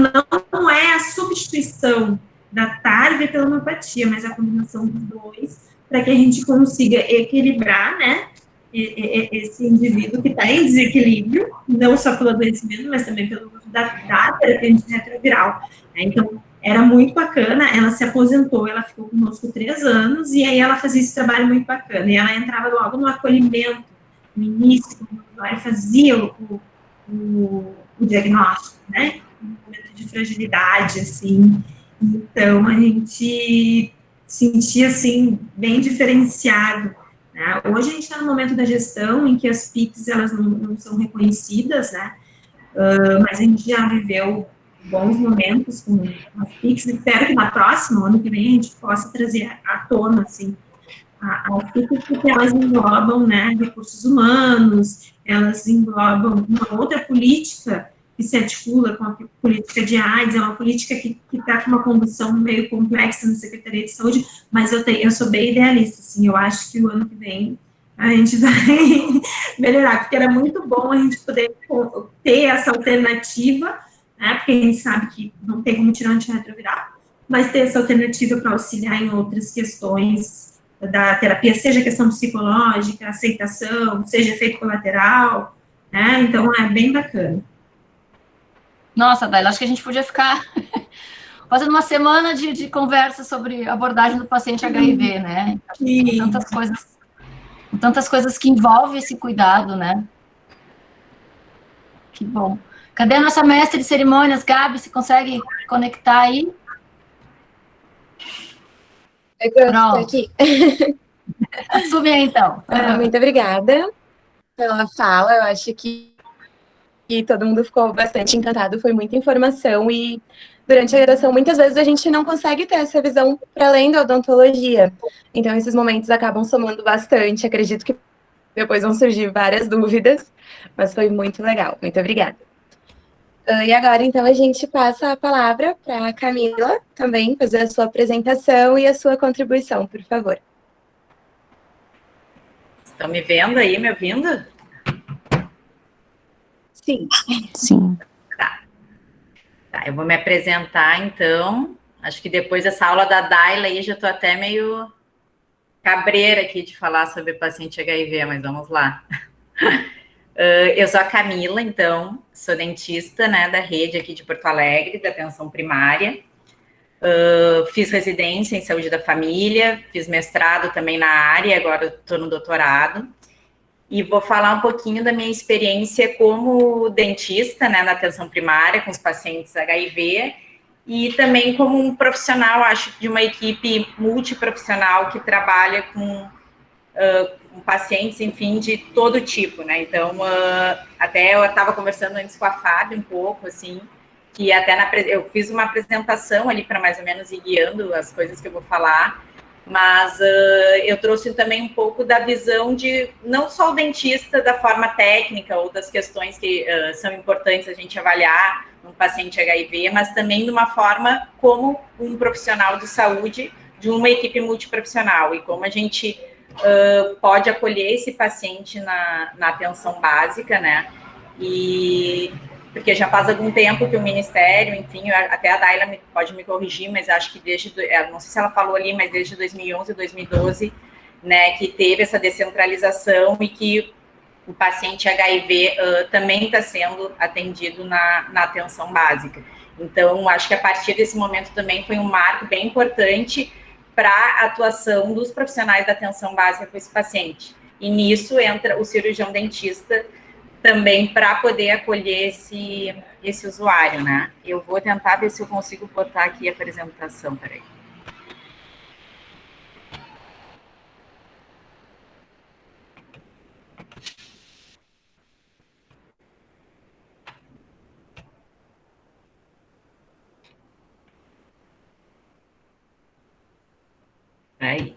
não é a substituição da TARV e pela homeopatia, mas a combinação dos dois, para que a gente consiga equilibrar, né, esse indivíduo que está em desequilíbrio, não só pelo adoecimento, mas também pelo uso da terapia antirretroviral. Né? Então, era muito bacana, ela se aposentou, ela ficou conosco 3 anos, e aí ela fazia esse trabalho muito bacana, e ela entrava logo no acolhimento, no início, quando o usuário fazia o diagnóstico, né, no momento de fragilidade, assim, então a gente sentia, assim, bem diferenciado, né? Hoje a gente está no momento da gestão em que as PICs, elas não são reconhecidas, né, mas a gente já viveu bons momentos com as PICs, espero que na próxima, ano que vem, a gente possa trazer à tona, assim, as PICs, porque elas englobam, né, recursos humanos, elas englobam uma outra política que se articula com a política de AIDS, é uma política que está com uma condução meio complexa na Secretaria de Saúde, mas eu sou bem idealista, assim, eu acho que o ano que vem a gente vai melhorar, porque era muito bom a gente poder ter essa alternativa, né, porque a gente sabe que não tem como tirar antirretroviral, mas ter essa alternativa para auxiliar em outras questões da terapia, seja questão psicológica, aceitação, seja efeito colateral, né, então é bem bacana. Nossa, Daila, acho que a gente podia ficar fazendo uma semana de conversa sobre abordagem do paciente HIV, né? Tantas coisas que envolvem esse cuidado, né? Que bom. Cadê a nossa mestre de cerimônias, Gabi? Você consegue conectar aí? Estou aqui. Assume aí, então. Muito obrigada pela fala. Eu acho que todo mundo ficou bastante encantado. Foi muita informação e durante a graduação, muitas vezes a gente não consegue ter essa visão para além da odontologia. Então, esses momentos acabam somando bastante. Acredito que depois vão surgir várias dúvidas, mas foi muito legal. Muito obrigada. E agora, então, a gente passa a palavra para a Camila também fazer a sua apresentação e a sua contribuição, por favor. Estão me vendo aí, me ouvindo? Sim. Sim. Tá, eu vou me apresentar, então. Acho que depois dessa aula da Daila aí, já estou até meio cabreira aqui de falar sobre paciente HIV, mas vamos lá. Eu sou a Camila, então, sou dentista, né, da rede aqui de Porto Alegre, da atenção primária. Fiz residência em saúde da família, fiz mestrado também na área, agora estou no doutorado. E vou falar um pouquinho da minha experiência como dentista, né, na atenção primária, com os pacientes HIV, e também como um profissional, acho, de uma equipe multiprofissional que trabalha com pacientes, enfim, de todo tipo, né? Então, até eu estava conversando antes com a Fábio um pouco, assim, que até eu fiz uma apresentação ali para mais ou menos ir guiando as coisas que eu vou falar, mas eu trouxe também um pouco da visão de não só o dentista da forma técnica ou das questões que são importantes a gente avaliar num paciente HIV, mas também de uma forma como um profissional de saúde de uma equipe multiprofissional e como a gente pode acolher esse paciente na atenção básica, né? E porque já faz algum tempo que o Ministério, enfim, até a Daila pode me corrigir, mas acho que não sei se ela falou ali, mas desde 2011, 2012, né, que teve essa descentralização e que o paciente HIV também está sendo atendido na atenção básica. Então, acho que a partir desse momento também foi um marco bem importante para a atuação dos profissionais da atenção básica com esse paciente. E nisso entra o cirurgião dentista também para poder acolher esse usuário, né? Eu vou tentar ver se eu consigo botar aqui a apresentação, peraí. Aí,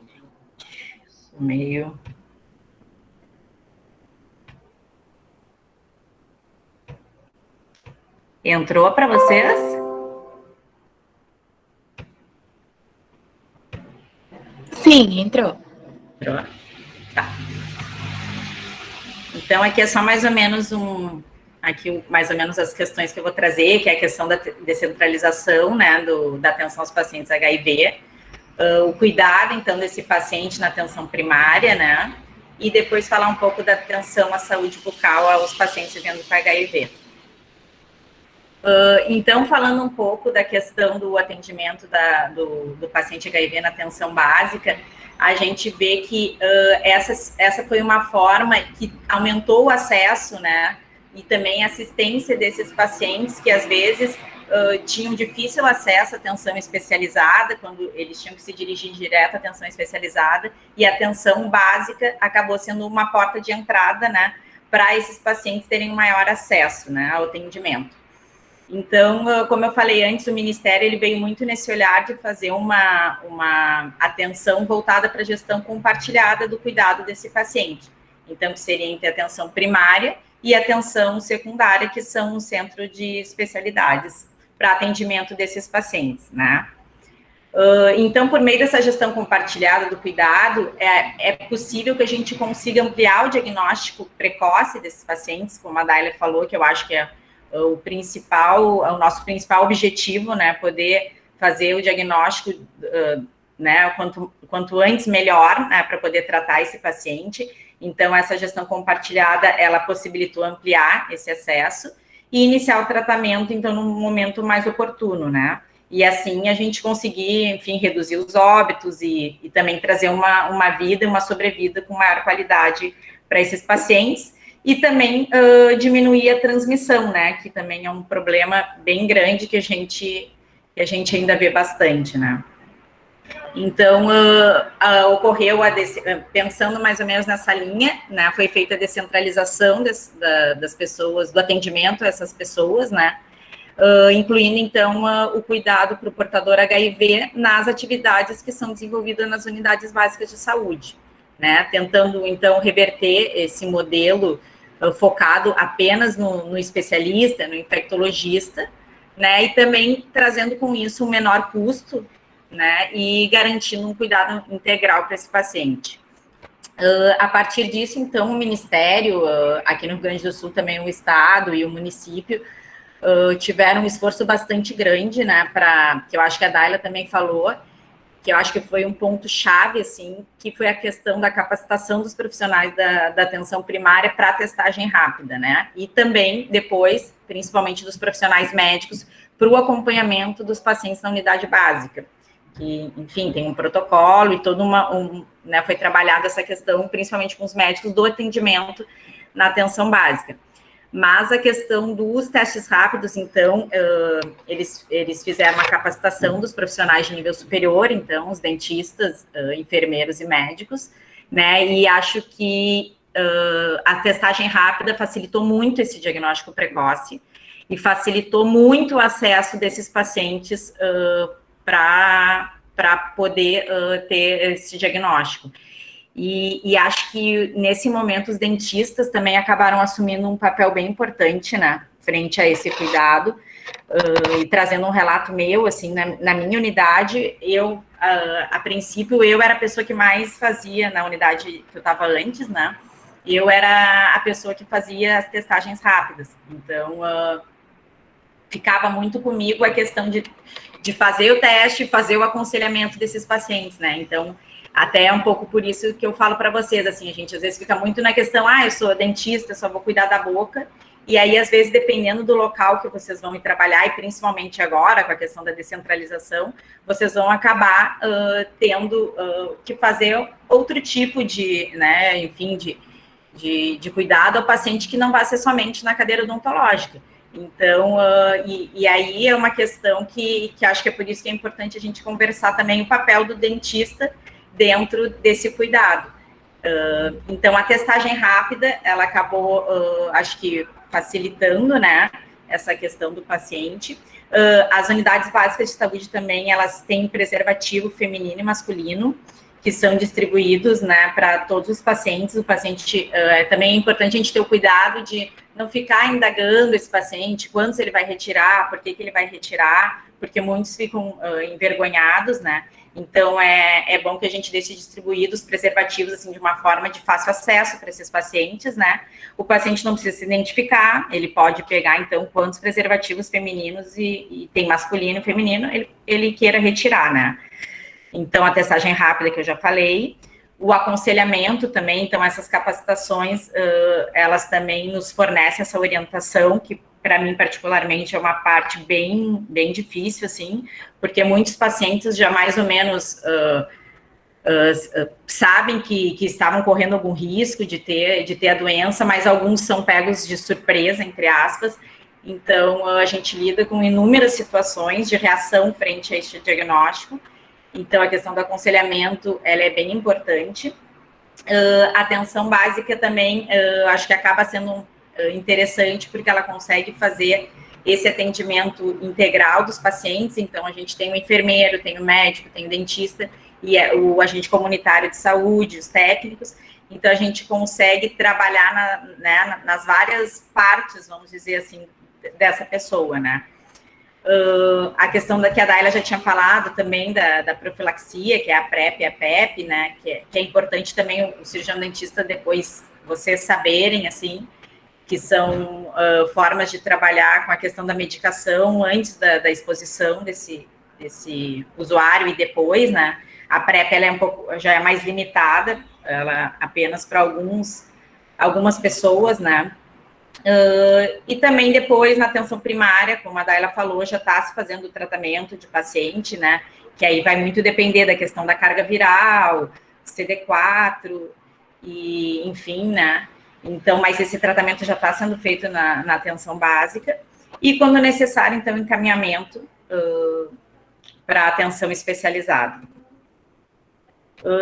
meio... Entrou para vocês? Sim, entrou. Tá. Então, aqui é só mais ou menos aqui mais ou menos as questões que eu vou trazer, que é a questão da descentralização, né, da atenção aos pacientes HIV, o cuidado, então, desse paciente na atenção primária, né, e depois falar um pouco da atenção à saúde bucal aos pacientes vivendo com HIV. Então, falando um pouco da questão do atendimento do paciente HIV na atenção básica, a gente vê que essa foi uma forma que aumentou o acesso, né, e também a assistência desses pacientes que, às vezes, tinham difícil acesso à atenção especializada, quando eles tinham que se dirigir direto à atenção especializada, e a atenção básica acabou sendo uma porta de entrada, né, para esses pacientes terem um maior acesso, né, ao atendimento. Então, como eu falei antes, o Ministério ele veio muito nesse olhar de fazer uma atenção voltada para a gestão compartilhada do cuidado desse paciente. Então, que seria entre a atenção primária e a atenção secundária, que são o centro de especialidades para atendimento desses pacientes, né? Então, por meio dessa gestão compartilhada do cuidado, é possível que a gente consiga ampliar o diagnóstico precoce desses pacientes, como a Daila falou, que eu acho que é o nosso principal objetivo, né, poder fazer o diagnóstico, né, quanto antes melhor, né, para poder tratar esse paciente. Então, essa gestão compartilhada, ela possibilitou ampliar esse acesso e iniciar o tratamento, então, num momento mais oportuno, né, e assim a gente conseguir, enfim, reduzir os óbitos e também trazer uma vida, uma sobrevida com maior qualidade para esses pacientes. E também diminuir a transmissão, né, que também é um problema bem grande que a gente ainda vê bastante, né. Então, ocorreu, pensando mais ou menos nessa linha, né, foi feita a descentralização das pessoas, do atendimento a essas pessoas, né, incluindo, então, o cuidado para o portador HIV nas atividades que são desenvolvidas nas unidades básicas de saúde, né, tentando, então, reverter esse modelo focado apenas no especialista, no infectologista, né, e também trazendo com isso um menor custo, né, e garantindo um cuidado integral para esse paciente. A partir disso, então, o Ministério, aqui no Rio Grande do Sul, também o Estado e o município, tiveram um esforço bastante grande, né, que eu acho que a Daila também falou, que eu acho que foi um ponto-chave, assim, que foi a questão da capacitação dos profissionais da atenção primária para a testagem rápida, né, e também, depois, principalmente dos profissionais médicos, para o acompanhamento dos pacientes na unidade básica, que, enfim, tem um protocolo e toda né, foi trabalhada essa questão, principalmente com os médicos, do atendimento na atenção básica. Mas a questão dos testes rápidos, então, eles fizeram uma capacitação dos profissionais de nível superior, então, os dentistas, enfermeiros e médicos, né, e acho que a testagem rápida facilitou muito esse diagnóstico precoce e facilitou muito o acesso desses pacientes para poder ter esse diagnóstico. E acho que, nesse momento, os dentistas também acabaram assumindo um papel bem importante, né, frente a esse cuidado, e trazendo um relato meu, assim, na minha unidade, a princípio, eu era a pessoa que mais fazia na unidade que eu estava antes, né, eu era a pessoa que fazia as testagens rápidas, então, ficava muito comigo a questão de fazer o teste, fazer o aconselhamento desses pacientes, né, então, até é um pouco por isso que eu falo para vocês, assim, a gente às vezes fica muito na questão, eu sou dentista, só vou cuidar da boca, e aí, às vezes, dependendo do local que vocês vão ir trabalhar, e principalmente agora, com a questão da descentralização, vocês vão acabar tendo que fazer outro tipo de, né, enfim, de cuidado ao paciente que não vai ser somente na cadeira odontológica. Então, e aí é uma questão que acho que é por isso que é importante a gente conversar também o papel do dentista dentro desse cuidado. Então, a testagem rápida, ela acabou, acho que, facilitando, né, essa questão do paciente. As unidades básicas de saúde também, elas têm preservativo feminino e masculino, que são distribuídos, né, para todos os pacientes. O paciente, também é importante a gente ter o cuidado de não ficar indagando esse paciente, quantos ele vai retirar, por que ele vai retirar, porque muitos ficam envergonhados, né. Então, é bom que a gente deixe distribuídos os preservativos, assim, de uma forma de fácil acesso para esses pacientes, né. O paciente não precisa se identificar, ele pode pegar, então, quantos preservativos femininos e tem masculino e feminino, ele queira retirar, né. Então, a testagem rápida que eu já falei, o aconselhamento também, então essas capacitações, elas também nos fornecem essa orientação, que para mim particularmente é uma parte bem difícil, assim, porque muitos pacientes já mais ou menos sabem que estavam correndo algum risco de ter a doença, mas alguns são pegos de surpresa, entre aspas. Então, a gente lida com inúmeras situações de reação frente a este diagnóstico. Então, a questão do aconselhamento, ela é bem importante. A atenção básica também, acho que acaba sendo interessante, porque ela consegue fazer esse atendimento integral dos pacientes. Então, a gente tem o enfermeiro, tem o médico, tem o dentista, e o agente comunitário de saúde, os técnicos. Então, a gente consegue trabalhar nas várias partes, vamos dizer assim, dessa pessoa, né? A questão que a Daila já tinha falado também da profilaxia, que é a PrEP e a PEP, né, que é importante também o cirurgião dentista depois vocês saberem, assim, que são formas de trabalhar com a questão da medicação antes da exposição desse usuário e depois, né. A PrEP, ela já é mais limitada, ela apenas para algumas pessoas, né. E também depois na atenção primária, como a Daila falou, já está se fazendo o tratamento de paciente, né, que aí vai muito depender da questão da carga viral, CD4, e enfim, né, então, mas esse tratamento já está sendo feito na atenção básica, e quando necessário, então, encaminhamento para atenção especializada.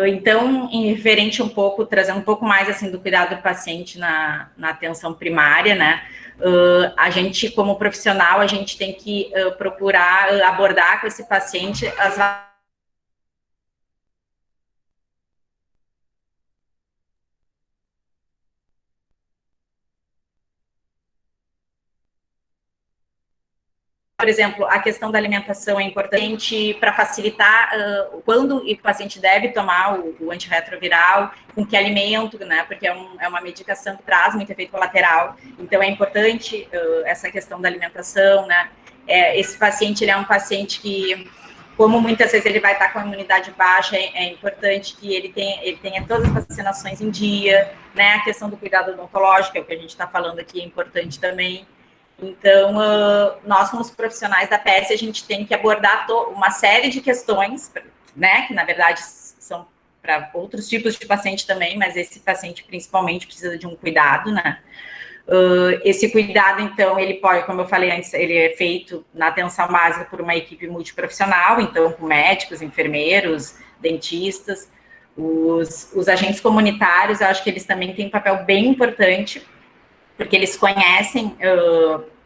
Então, em referente trazendo um pouco mais, assim, do cuidado do paciente na atenção primária, né, a gente, como profissional, a gente tem que procurar abordar com esse paciente por exemplo, a questão da alimentação é importante para facilitar quando o paciente deve tomar o antirretroviral, com que alimento, né? Porque é uma medicação que traz muito efeito colateral. Então, é importante essa questão da alimentação, né? Esse paciente, ele é um paciente que, como muitas vezes ele vai estar com a imunidade baixa, é importante que ele tenha todas as vacinações em dia, né? A questão do cuidado odontológico, é o que a gente está falando aqui, é importante também. Então, nós, como profissionais da PS, a gente tem que abordar uma série de questões, né, que, na verdade, são para outros tipos de paciente também, mas esse paciente, principalmente, precisa de um cuidado, né. Esse cuidado, então, ele pode, como eu falei antes, ele é feito na atenção básica por uma equipe multiprofissional, então, com médicos, enfermeiros, dentistas, os agentes comunitários, eu acho que eles também têm um papel bem importante, porque eles conhecem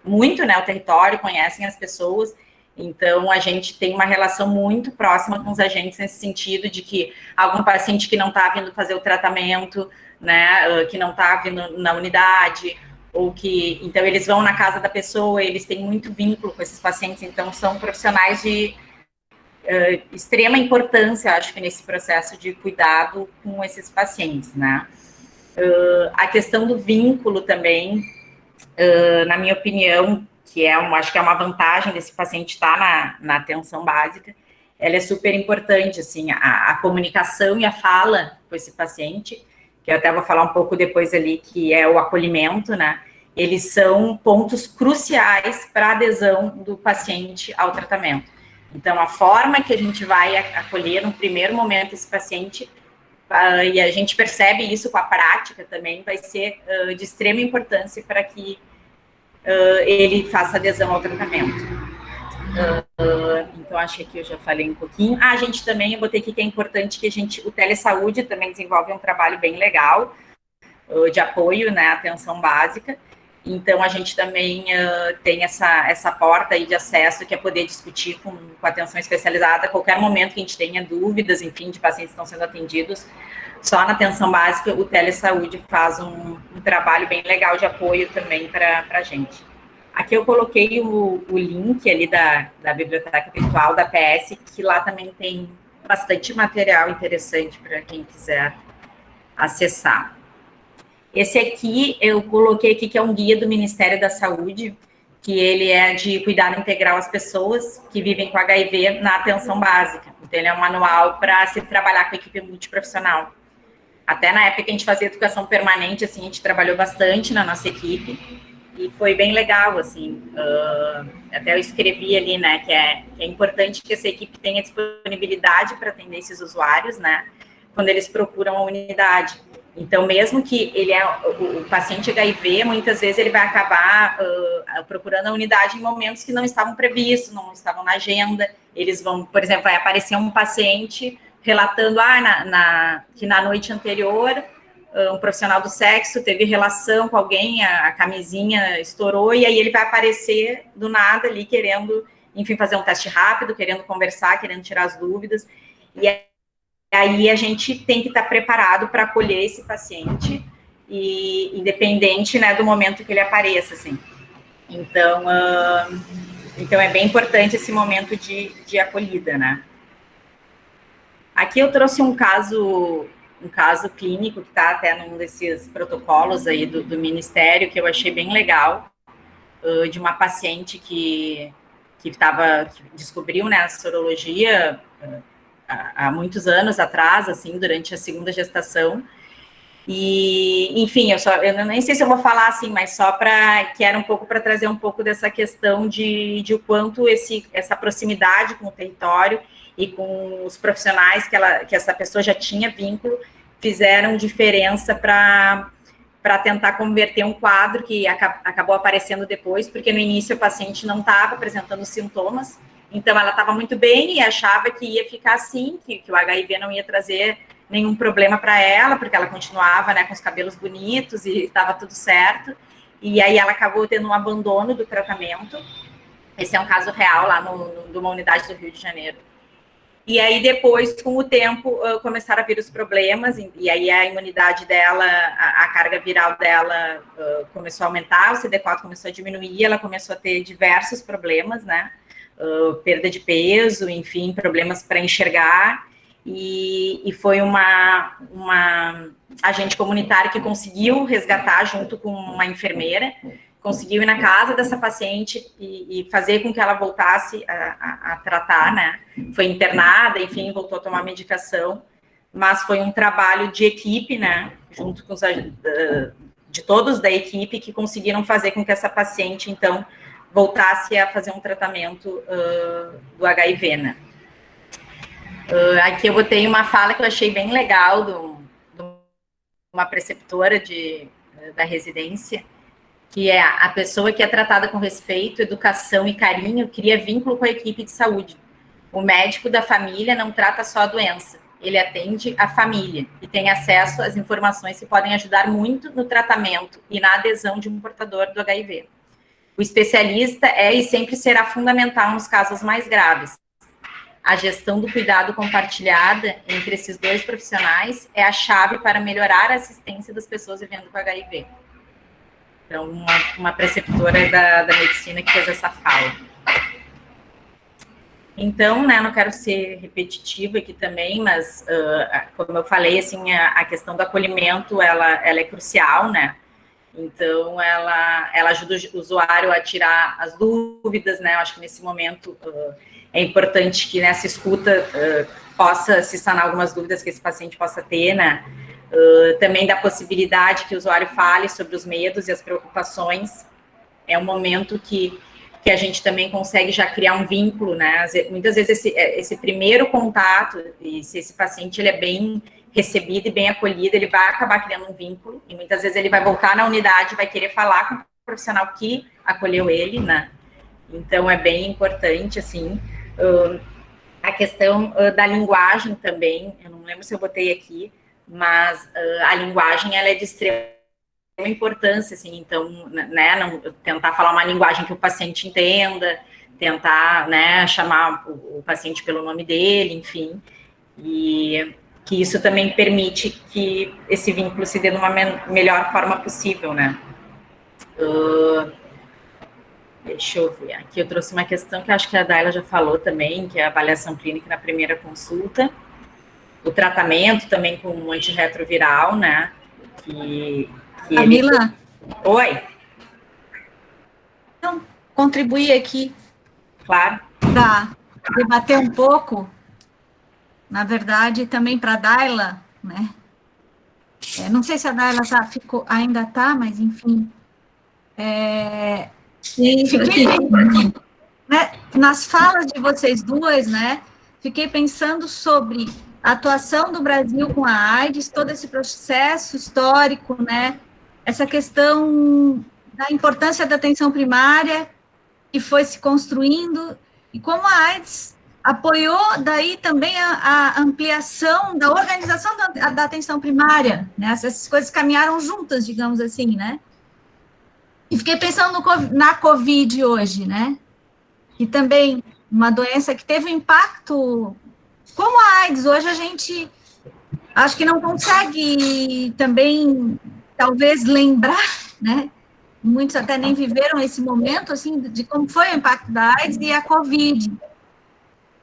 muito, né, o território, conhecem as pessoas, então a gente tem uma relação muito próxima com os agentes nesse sentido de que algum paciente que não está vindo fazer o tratamento, né, que não está vindo na unidade, ou que, então eles vão na casa da pessoa, eles têm muito vínculo com esses pacientes, então são profissionais de extrema importância, acho que nesse processo de cuidado com esses pacientes, né. A questão do vínculo também, na minha opinião, que acho que é uma vantagem desse paciente estar na atenção básica, ela é super importante, assim, a comunicação e a fala com esse paciente, que eu até vou falar um pouco depois ali, que é o acolhimento, né, eles são pontos cruciais para a adesão do paciente ao tratamento. Então, a forma que a gente vai acolher no primeiro momento esse paciente, e a gente percebe isso com a prática também, vai ser de extrema importância para que ele faça adesão ao tratamento. Então, acho que aqui eu já falei um pouquinho. A gente também, eu botei aqui que é importante que o Telesaúde também desenvolve um trabalho bem legal de apoio, né, atenção básica, Então, a gente também tem essa porta aí de acesso, que é poder discutir com atenção especializada a qualquer momento que a gente tenha dúvidas, enfim, de pacientes que estão sendo atendidos. Só na atenção básica, o Telesaúde faz um trabalho bem legal de apoio também para a gente. Aqui eu coloquei o link ali da biblioteca virtual da PS, que lá também tem bastante material interessante para quem quiser acessar. Esse aqui, eu coloquei aqui, que é um guia do Ministério da Saúde, que ele é de cuidado integral às pessoas que vivem com HIV na atenção básica. Então, ele é um manual para se trabalhar com a equipe multiprofissional. Até na época que a gente fazia educação permanente, assim, a gente trabalhou bastante na nossa equipe, e foi bem legal, assim. Até eu escrevi ali, né, que é importante que essa equipe tenha disponibilidade para atender esses usuários, né, quando eles procuram a unidade. Então, mesmo que ele é o paciente HIV, muitas vezes ele vai acabar procurando a unidade em momentos que não estavam previstos, não estavam na agenda. Eles vão, por exemplo, vai aparecer um paciente relatando que na noite anterior um profissional do sexo teve relação com alguém, a camisinha estourou, e aí ele vai aparecer do nada ali querendo, enfim, fazer um teste rápido, querendo conversar, querendo tirar as dúvidas. E aí a gente tem que estar preparado para acolher esse paciente, e independente, né, do momento que ele apareça, assim. Então é bem importante esse momento de acolhida, né. Aqui eu trouxe um caso clínico que está até num desses protocolos aí do Ministério, que eu achei bem legal, de uma paciente que descobriu, né, a sorologia há muitos anos atrás, assim, durante a segunda gestação. E, enfim, eu nem sei se eu vou falar assim, mas só que era um pouco para trazer um pouco dessa questão de o quanto essa proximidade com o território e com os profissionais que essa pessoa já tinha vínculo fizeram diferença para tentar converter um quadro que acabou aparecendo depois, porque no início o paciente não estava apresentando sintomas, então ela estava muito bem e achava que ia ficar assim, que o HIV não ia trazer nenhum problema para ela, porque ela continuava, né, com os cabelos bonitos e estava tudo certo, e aí ela acabou tendo um abandono do tratamento. Esse é um caso real lá numa unidade do Rio de Janeiro. E aí depois, com o tempo, começaram a vir os problemas, e aí a imunidade dela, a carga viral dela começou a aumentar, o CD4 começou a diminuir, ela começou a ter diversos problemas, né, perda de peso, enfim, problemas para enxergar, e foi uma agente comunitária que conseguiu resgatar junto com uma enfermeira, conseguiu ir na casa dessa paciente e fazer com que ela voltasse a tratar, né? Foi internada, enfim, voltou a tomar medicação, mas foi um trabalho de equipe, né? Junto com de todos da equipe, que conseguiram fazer com que essa paciente, então, voltasse a fazer um tratamento do HIV, né? Aqui eu botei uma fala que eu achei bem legal de uma preceptora da residência, que é a pessoa que é tratada com respeito, educação e carinho, cria vínculo com a equipe de saúde. O médico da família não trata só a doença, ele atende a família e tem acesso às informações que podem ajudar muito no tratamento e na adesão de um portador do HIV. O especialista é e sempre será fundamental nos casos mais graves. A gestão do cuidado compartilhada entre esses dois profissionais é a chave para melhorar a assistência das pessoas vivendo com HIV. Então, uma preceptora da medicina que fez essa fala. Então, né, não quero ser repetitiva aqui também, mas, como eu falei, assim, a questão do acolhimento, ela é crucial, né? Então, ela ajuda o usuário a tirar as dúvidas, né? Eu acho que nesse momento é importante que nessa escuta possa se sanar algumas dúvidas que esse paciente possa ter, né? Também da possibilidade que o usuário fale sobre os medos e as preocupações. É um momento que a gente também consegue já criar um vínculo, né? Muitas vezes esse primeiro contato, e se esse paciente ele é bem recebido e bem acolhido, ele vai acabar criando um vínculo, e muitas vezes ele vai voltar na unidade, vai querer falar com o profissional que acolheu ele, né? Então, é bem importante, assim. A questão da linguagem também, eu não lembro se eu botei aqui, mas a linguagem, ela é de extrema importância, assim, então, né, não, tentar falar uma linguagem que o paciente entenda, tentar, né, chamar o paciente pelo nome dele, enfim, e que isso também permite que esse vínculo se dê de uma melhor forma possível, né. Deixa eu ver, aqui eu trouxe uma questão que acho que a Daila já falou também, que é a avaliação clínica na primeira consulta, o tratamento também com um antirretroviral, né, que Camila? Oi. Então, contribuir aqui. Claro. Para debater um pouco, na verdade, também para a Daila, né? Não sei se a Daila ainda está, mas enfim. Fiquei, né, nas falas de vocês duas, né? Fiquei pensando sobre a atuação do Brasil com a AIDS, todo esse processo histórico, né? Essa questão da importância da atenção primária que foi se construindo, e como a AIDS apoiou daí também a ampliação da organização da atenção primária, né? Essas coisas caminharam juntas, digamos assim, né? E fiquei pensando na Covid hoje, né? Que também uma doença que teve um impacto, como a AIDS, hoje a gente acho que não consegue também, talvez, lembrar, né? Muitos até nem viveram esse momento, assim, de como foi o impacto da AIDS e a Covid.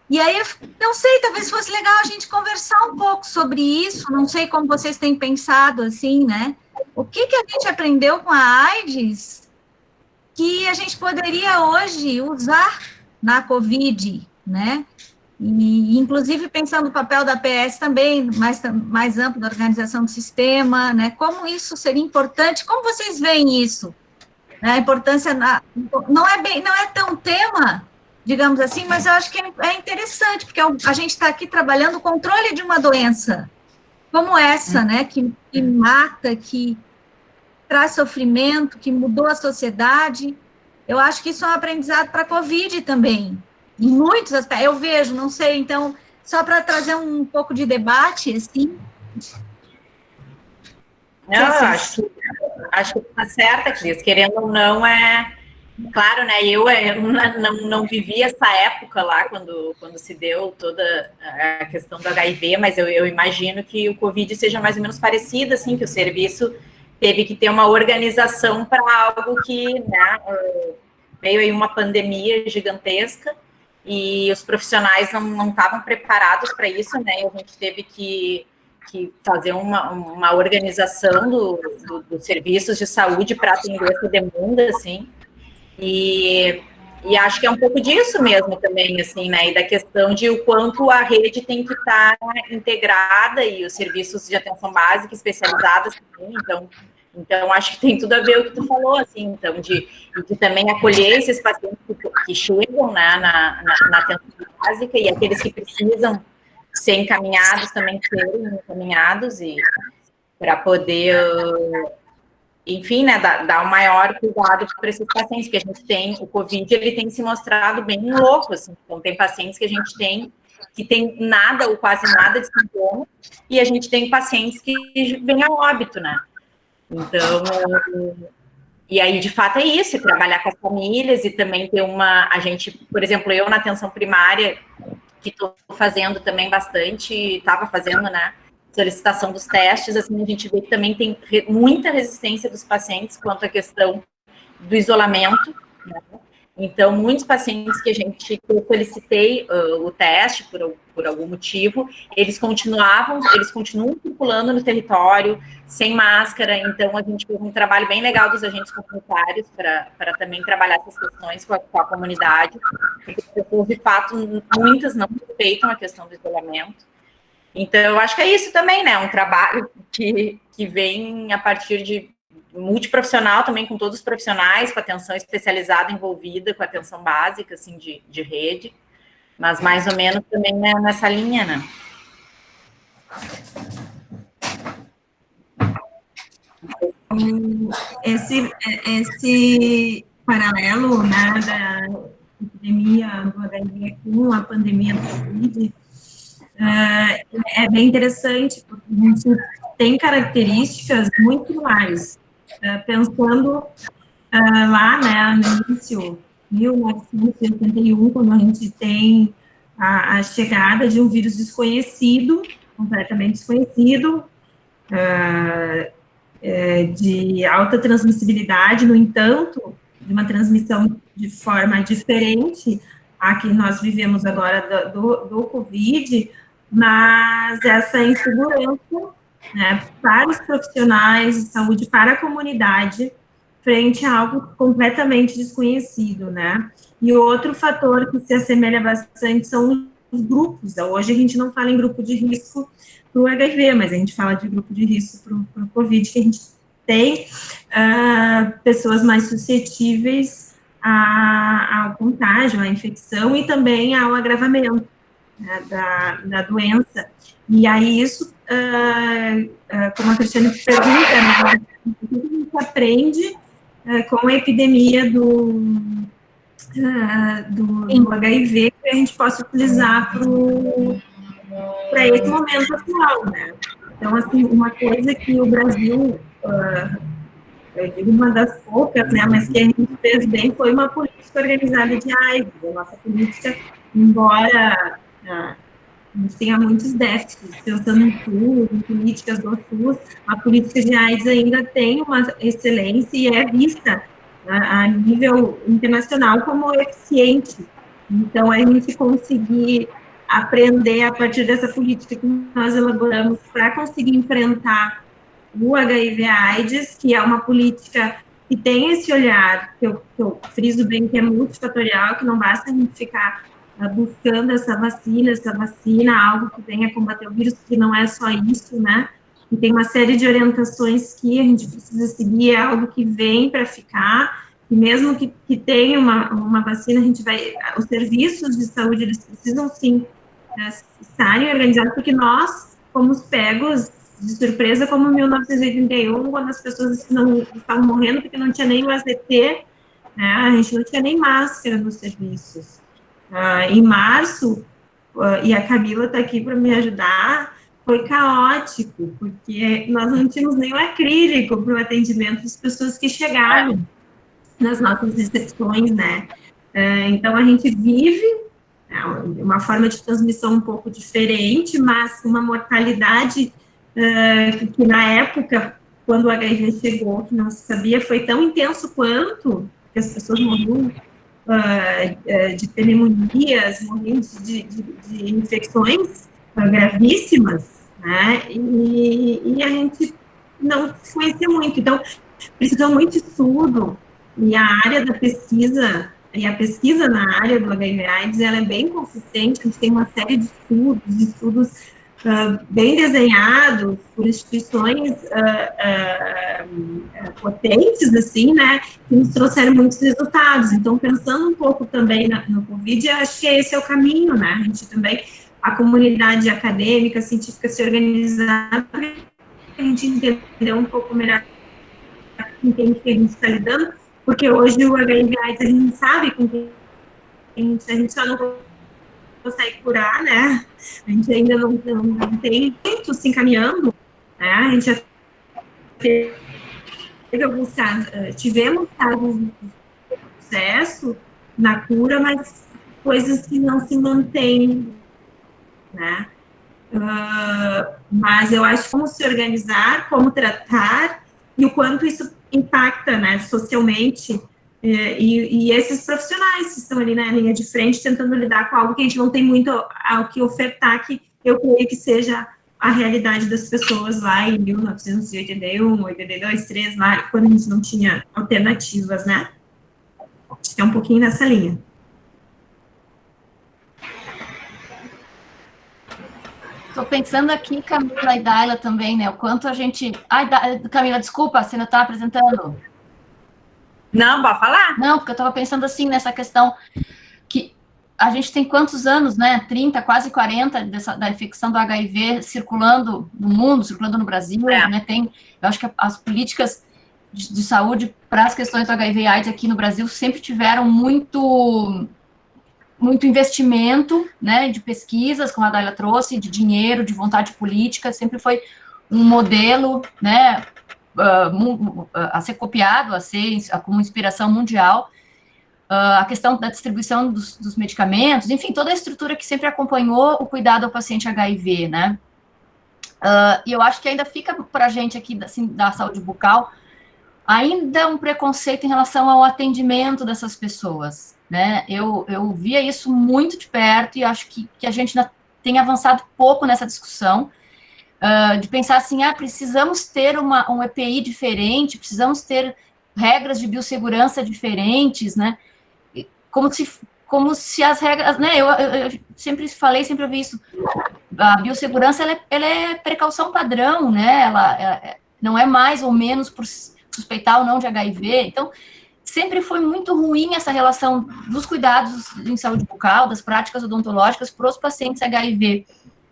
E aí, eu não sei, talvez fosse legal a gente conversar um pouco sobre isso, não sei como vocês têm pensado, assim, né? O que a gente aprendeu com a AIDS que a gente poderia hoje usar na Covid, né? E, inclusive, pensando no papel da PS também, mais amplo, da organização do sistema, né? Como isso seria importante, como vocês veem isso? A importância, não é tão tema, digamos assim, mas eu acho que é interessante, porque a gente está aqui trabalhando o controle de uma doença como essa, né, que mata, que traz sofrimento, que mudou a sociedade. Eu acho que isso é um aprendizado para a Covid também, em muitos aspectos. Eu vejo, não sei, então, só para trazer um pouco de debate, assim. Não, acho que está certa, Cris, querendo ou não, claro, né, eu não vivi essa época lá, quando se deu toda a questão do HIV, mas eu imagino que o Covid seja mais ou menos parecido, assim, que o serviço teve que ter uma organização para algo que, né, veio aí uma pandemia gigantesca, e os profissionais não estavam preparados para isso, né, e a gente teve que fazer uma organização dos serviços de saúde para atender essa demanda, assim, e acho que é um pouco disso mesmo também, assim, né, e da questão de o quanto a rede tem que estar integrada e os serviços de atenção básica especializados também, então acho que tem tudo a ver o que tu falou, assim, então, de também acolher esses pacientes que chegam, né, na atenção básica e aqueles que precisam ser encaminhados também serem encaminhados e para poder, enfim, né, dar o maior cuidado para esses pacientes, porque a gente tem, o Covid, ele tem se mostrado bem louco, assim, então tem pacientes que a gente tem que tem nada ou quase nada de sintoma, e a gente tem pacientes que vêm a óbito, né, então, e aí, de fato, é isso, trabalhar com as famílias e também ter a gente, por exemplo, eu na atenção primária, que estou fazendo também bastante, estava fazendo, né, solicitação dos testes, assim, a gente vê que também tem muita resistência dos pacientes quanto à questão do isolamento, né? Então, muitos pacientes que eu solicitei o teste por algum motivo, eles continuam circulando no território, sem máscara, então a gente fez um trabalho bem legal dos agentes comunitários para também trabalhar essas questões com a comunidade, porque as pessoas, de fato, muitas não respeitam a questão do isolamento. Então, eu acho que é isso também, né, um trabalho que vem a partir de multiprofissional também, com todos os profissionais, com atenção especializada envolvida, com atenção básica, assim, de rede, mas mais ou menos também, né, nessa linha, né. Esse paralelo, né, da epidemia do HIV com a pandemia do Covid é bem interessante, porque a gente tem características muito similares. pensando lá, né, no início, 1981, quando a gente tem a chegada de um vírus desconhecido, completamente desconhecido, de alta transmissibilidade, no entanto, de uma transmissão de forma diferente a que nós vivemos agora do Covid, mas essa insegurança, né, para os profissionais de saúde, para a comunidade, frente a algo completamente desconhecido, né? E outro fator que se assemelha bastante são os grupos. Hoje a gente não fala em grupo de risco para o HIV, mas a gente fala de grupo de risco para o COVID, que a gente tem pessoas mais suscetíveis ao contágio, à infecção e também ao agravamento, né, da doença. E aí isso, como a Cristiane pergunta, né, o que a gente aprende com a epidemia do HIV que a gente possa utilizar para esse momento atual, né? Então, assim, uma coisa que o Brasil, eu digo uma das poucas, né, mas que a gente fez bem, foi uma política organizada de AIDS. A nossa política, embora a gente tenha muitos déficits, pensando em SUS, em políticas do SUS, a política de AIDS ainda tem uma excelência e é vista a nível internacional como eficiente. Então, a gente conseguir aprender a partir dessa política que nós elaboramos para conseguir enfrentar o HIV/AIDS, que é uma política que tem esse olhar, que eu friso bem, que é multifatorial, que não basta a gente ficar buscando essa vacina, algo que venha combater o vírus, que não é só isso, né? E tem uma série de orientações que a gente precisa seguir, é algo que vem para ficar, e mesmo que tenha uma vacina, a gente vai... Os serviços de saúde, eles precisam, sim, estarem organizados, porque nós fomos pegos de surpresa, como em 1981, quando as pessoas não estavam morrendo porque não tinha nem o AZT, né? A gente não tinha nem máscara nos serviços. Em março, e a Camila está aqui para me ajudar, foi caótico, porque nós não tínhamos nem o acrílico para o atendimento das pessoas que chegavam nas nossas recepções, né? Então, a gente vive uma forma de transmissão um pouco diferente, mas uma mortalidade que na época, quando o HIV chegou, que não se sabia, foi tão intenso quanto, que as pessoas morriam de pneumonias, morrendo de infecções gravíssimas, né? E a gente não conhecia muito. Então, precisou muito estudo, e a área da pesquisa, e a pesquisa na área do HIV/AIDS, ela é bem consistente. A gente tem uma série de estudos bem desenhados por instituições potentes, assim, né, que nos trouxeram muitos resultados. Então, pensando um pouco também no Covid, eu acho que esse é o caminho, né, a gente também, a comunidade acadêmica, científica se organizar, para a gente entender um pouco melhor com quem que a gente está lidando, porque hoje o HIV/AIDS a gente sabe com quem a gente só não consegue curar, né? A gente ainda não tem muito se encaminhando, né? A gente já teve alguns casos, tivemos casos de sucesso na cura, mas coisas que não se mantêm, né? Mas eu acho como se organizar, como tratar e o quanto isso impacta, né, socialmente. E esses profissionais que estão ali na linha de frente tentando lidar com algo que a gente não tem muito ao que ofertar, que eu creio que seja a realidade das pessoas lá em 1981, 82, 83, lá, quando a gente não tinha alternativas, né? Acho que é um pouquinho nessa linha. Estou pensando aqui, Camila e Daila também, né? O quanto a gente... Ai, Camila, desculpa, você não está apresentando. Não, pode falar. Não, porque eu estava pensando assim, nessa questão que a gente tem quantos anos, né? 30, quase 40 da infecção do HIV circulando no mundo, circulando no Brasil, né? Eu acho que as políticas de saúde para as questões do HIV e AIDS aqui no Brasil sempre tiveram muito investimento, né? De pesquisas, como a Daila trouxe, de dinheiro, de vontade política, sempre foi um modelo, né? a ser copiado, como inspiração mundial, a questão da distribuição dos medicamentos, enfim, toda a estrutura que sempre acompanhou o cuidado ao paciente HIV, né? E eu acho que ainda fica para a gente aqui, assim, da saúde bucal, ainda um preconceito em relação ao atendimento dessas pessoas, né? Eu via isso muito de perto e acho que a gente ainda tem avançado pouco nessa discussão, de pensar assim, precisamos ter um EPI diferente, precisamos ter regras de biossegurança diferentes, né? Como se as regras, né? Eu sempre falei, sempre ouvi isso. A biossegurança ela é precaução padrão, né? Ela não é mais ou menos por suspeitar ou não de HIV. Então, sempre foi muito ruim essa relação dos cuidados em saúde bucal, das práticas odontológicas para os pacientes HIV.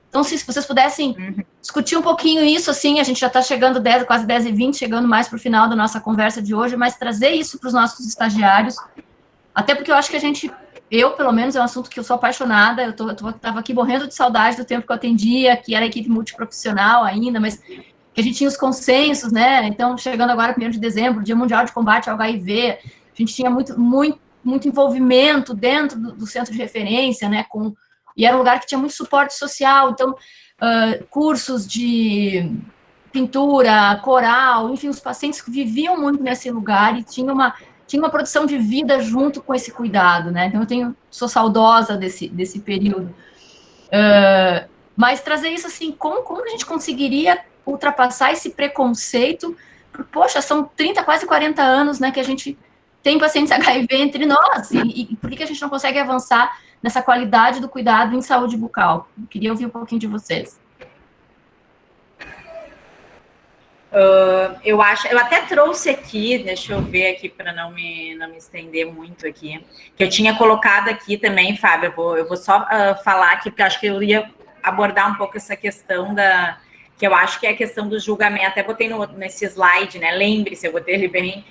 Então, se vocês pudessem discutir um pouquinho isso, assim, a gente já está chegando quase 10h20, chegando mais para o final da nossa conversa de hoje, mas trazer isso para os nossos estagiários, até porque eu acho que eu, pelo menos, é um assunto que eu sou apaixonada, eu estava aqui morrendo de saudade do tempo que eu atendia, que era equipe multiprofissional ainda, mas que a gente tinha os consensos, né? Então, chegando agora, 1º de dezembro, Dia Mundial de Combate ao HIV, a gente tinha muito envolvimento dentro do centro de referência, né? E era um lugar que tinha muito suporte social, então, cursos de pintura, coral, enfim, os pacientes viviam muito nesse lugar e tinha uma produção de vida junto com esse cuidado, né? Então, sou saudosa desse período. Mas trazer isso assim, como a gente conseguiria ultrapassar esse preconceito? Poxa, são 30, quase 40 anos, né, que a gente tem pacientes HIV entre nós, e por que a gente não consegue avançar nessa qualidade do cuidado em saúde bucal? Eu queria ouvir um pouquinho de vocês. Eu até trouxe aqui, deixa eu ver aqui para não me estender muito aqui, que eu tinha colocado aqui também, Fábio, eu vou só falar aqui, porque acho que eu ia abordar um pouco essa questão que eu acho que é a questão do julgamento, até botei nesse slide, né, lembre-se, eu botei ele bem,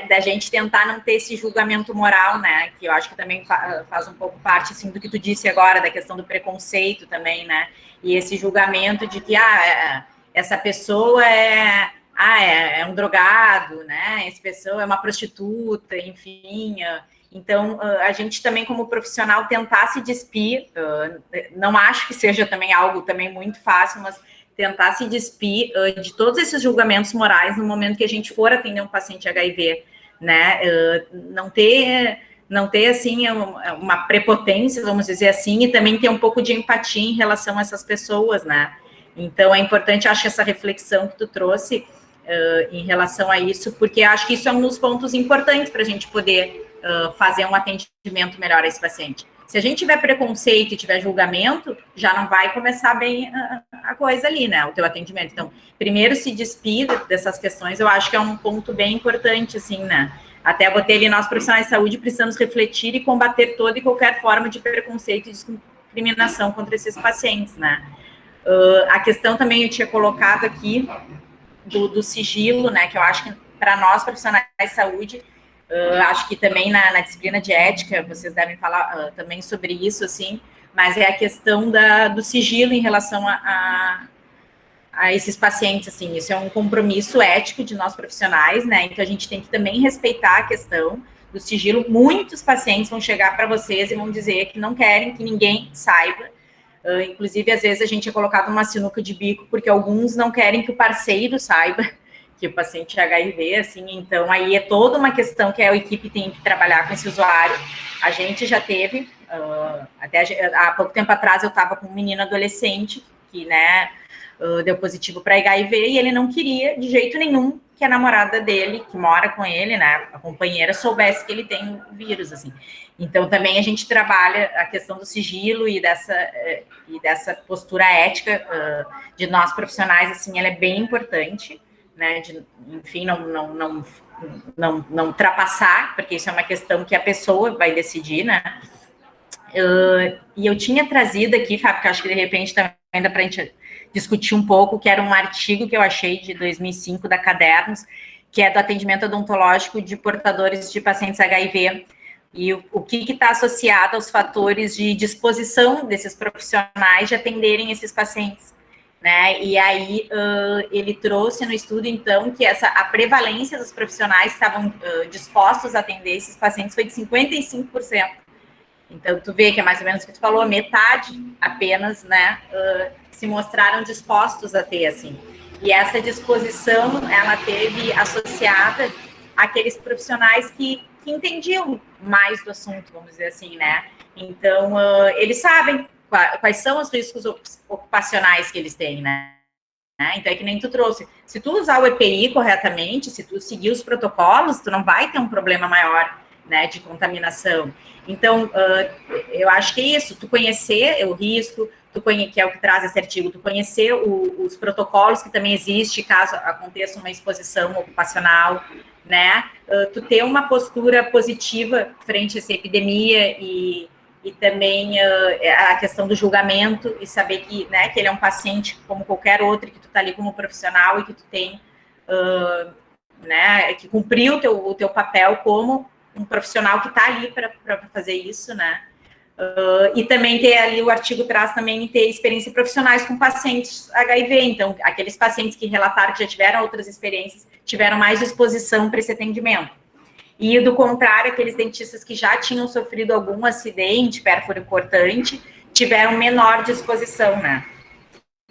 da gente tentar não ter esse julgamento moral, né, que eu acho que também faz um pouco parte, assim, do que tu disse agora, da questão do preconceito também, né, e esse julgamento de que, essa pessoa é um drogado, né? Essa pessoa é uma prostituta, enfim. Então, a gente também, como profissional, tentar se despir, não acho que seja também algo também muito fácil, mas tentar se despir de todos esses julgamentos morais no momento que a gente for atender um paciente HIV, né? Não ter, assim, uma prepotência, vamos dizer assim, e também ter um pouco de empatia em relação a essas pessoas, né? Então, é importante, acho, essa reflexão que tu trouxe em relação a isso, porque acho que isso é um dos pontos importantes para a gente poder fazer um atendimento melhor a esse paciente. Se a gente tiver preconceito e tiver julgamento, já não vai começar bem a coisa ali, né, o teu atendimento. Então, primeiro se despir dessas questões, eu acho que é um ponto bem importante, assim, né. Até botei ali, nós profissionais de saúde precisamos refletir e combater toda e qualquer forma de preconceito e discriminação contra esses pacientes, né. A questão também eu tinha colocado aqui do sigilo, né, que eu acho que para nós profissionais de saúde, acho que também na disciplina de ética, vocês devem falar também sobre isso, assim, mas é a questão do sigilo em relação a esses pacientes, assim, isso é um compromisso ético de nós profissionais, né, então a gente tem que também respeitar a questão do sigilo. Muitos pacientes vão chegar para vocês e vão dizer que não querem que ninguém saiba. Inclusive, às vezes, a gente é colocado numa sinuca de bico, porque alguns não querem que o parceiro saiba que o paciente é HIV, assim, então aí é toda uma questão que a equipe tem que trabalhar com esse usuário. A gente já teve, até há pouco tempo atrás, eu estava com um menino adolescente que, né, deu positivo para HIV e ele não queria, de jeito nenhum, que a namorada dele, que mora com ele, né, a companheira, soubesse que ele tem o vírus, assim. Então, também a gente trabalha a questão do sigilo e dessa postura ética de nós profissionais, assim, ela é bem importante, né, enfim, não ultrapassar, porque isso é uma questão que a pessoa vai decidir, né. E eu tinha trazido aqui, Fábio, que acho que de repente também dá para a gente discutir um pouco, que era um artigo que eu achei de 2005 da Cadernos, que é do atendimento odontológico de portadores de pacientes HIV, e o que está associado aos fatores de disposição desses profissionais de atenderem esses pacientes. né? E aí ele trouxe no estudo, então, que a prevalência dos profissionais que estavam dispostos a atender esses pacientes foi de 55%. Então, tu vê que é mais ou menos o que tu falou, metade apenas, né, se mostraram dispostos a ter, assim. E essa disposição, ela teve associada àqueles profissionais que entendiam mais do assunto, vamos dizer assim, né? Então, eles sabem quais são os riscos ocupacionais que eles têm, né? Então, é que nem tu trouxe. Se tu usar o EPI corretamente, se tu seguir os protocolos, tu não vai ter um problema maior, né, de contaminação. Então, eu acho que é isso, tu conhecer o risco, que é o que traz esse artigo, tu conhecer os protocolos que também existem caso aconteça uma exposição ocupacional, né, tu ter uma postura positiva frente a essa epidemia e também a questão do julgamento e saber que, né, que ele é um paciente como qualquer outro, que tu tá ali como profissional e que tu tem, né, que cumpriu o teu papel como um profissional que está ali para fazer isso, né? E também ter ali, o artigo traz também ter experiência profissionais com pacientes HIV, então, aqueles pacientes que relataram que já tiveram outras experiências, tiveram mais disposição para esse atendimento. E, do contrário, aqueles dentistas que já tinham sofrido algum acidente, pérfuro importante, tiveram menor disposição, né?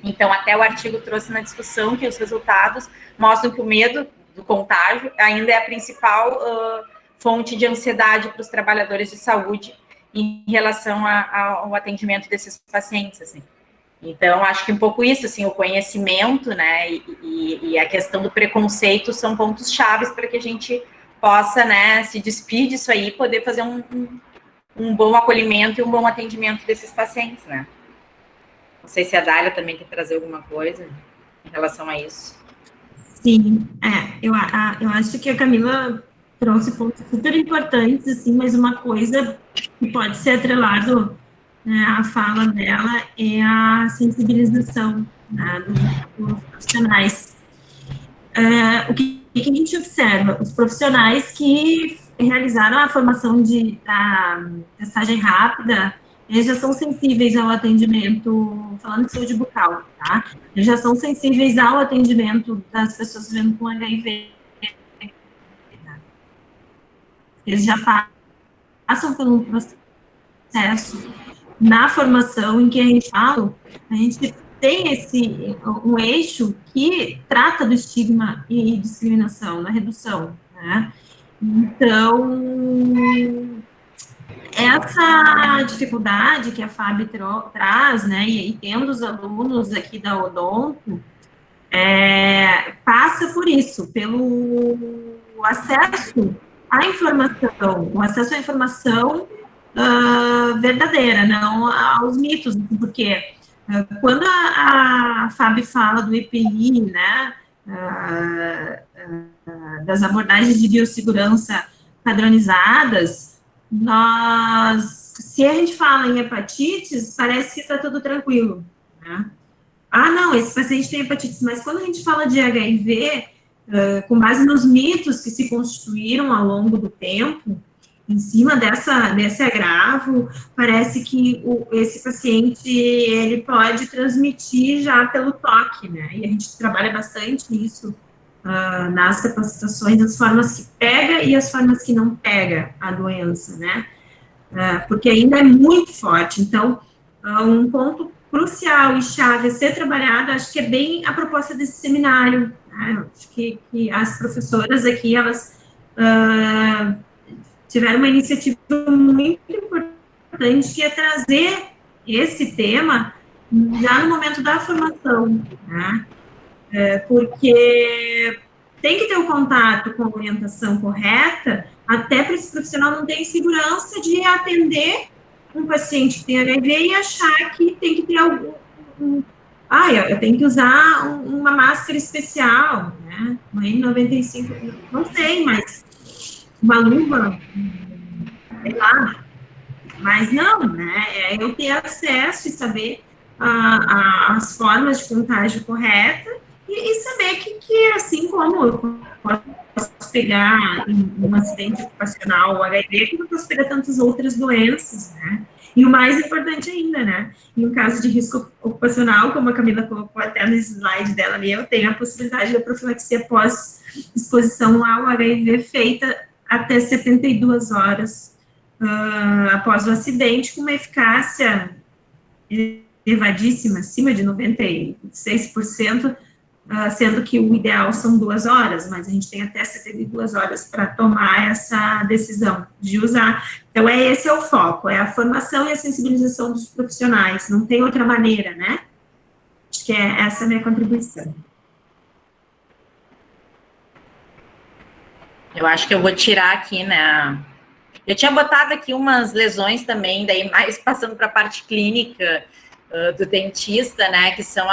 Então, até o artigo trouxe na discussão que os resultados mostram que o medo do contágio ainda é a principal fonte de ansiedade para os trabalhadores de saúde em relação ao atendimento desses pacientes, assim. Então, acho que um pouco isso, assim, o conhecimento, né, e a questão do preconceito são pontos chaves para que a gente possa, né, se despir disso aí e poder fazer um bom acolhimento e um bom atendimento desses pacientes, né. Não sei se a Dália também quer trazer alguma coisa em relação a isso. Sim, eu acho que a Camila trouxe pontos super importantes, assim, mas uma coisa que pode ser atrelado, né, à fala dela é a sensibilização, né, dos profissionais. O que a gente observa? Os profissionais que realizaram a formação da testagem rápida, eles já são sensíveis ao atendimento, falando de saúde bucal, tá? Eles já são sensíveis ao atendimento das pessoas vivendo com HIV. Eles já passam por um processo na formação em que a gente tem um eixo que trata do estigma e discriminação, na redução, né? Então, essa dificuldade que a Fábio traz, né, e tendo os alunos aqui da Odonto, passa por isso, pelo acesso à informação, o acesso à informação verdadeira, não aos mitos, porque quando a Fábio fala do EPI, né, das abordagens de biossegurança padronizadas, se a gente fala em hepatites, parece que está tudo tranquilo, né? Não, esse paciente tem hepatites, mas quando a gente fala de HIV, com base nos mitos que se constituíram ao longo do tempo, em cima desse agravo, parece que esse paciente, ele pode transmitir já pelo toque, né? E a gente trabalha bastante isso nas capacitações, as formas que pega e as formas que não pega a doença, né? Porque ainda é muito forte. Então, um ponto crucial e chave a ser trabalhado, acho que é bem a proposta desse seminário, né? Acho que as professoras aqui, elas tiveram uma iniciativa muito importante, que é trazer esse tema já no momento da formação, né? Porque tem que ter o contato com a orientação correta, até para esse profissional não ter insegurança de atender um paciente que tem HIV e achar que tem que ter eu tenho que usar uma máscara especial, né? Uma N95, não sei, mas uma luva, sei lá, mas não, né? É eu ter acesso e saber as formas de contágio correta e saber que assim como eu posso pegar um acidente ocupacional, o HIV, que eu posso pegar tantas outras doenças, né? E o mais importante ainda, né? Em um caso de risco ocupacional, como a Camila colocou até no slide dela ali, eu tenho a possibilidade da profilaxia pós-exposição ao HIV feita até 72 horas após o acidente, com uma eficácia elevadíssima, acima de 96%, sendo que o ideal são 2 horas, mas a gente tem até 72 horas para tomar essa decisão de usar. Então, esse é o foco, é a formação e a sensibilização dos profissionais, não tem outra maneira, né? Acho que essa a minha contribuição. Eu acho que eu vou tirar aqui, né? Eu tinha botado aqui umas lesões também, daí mais passando para a parte clínica do dentista, né? Que são,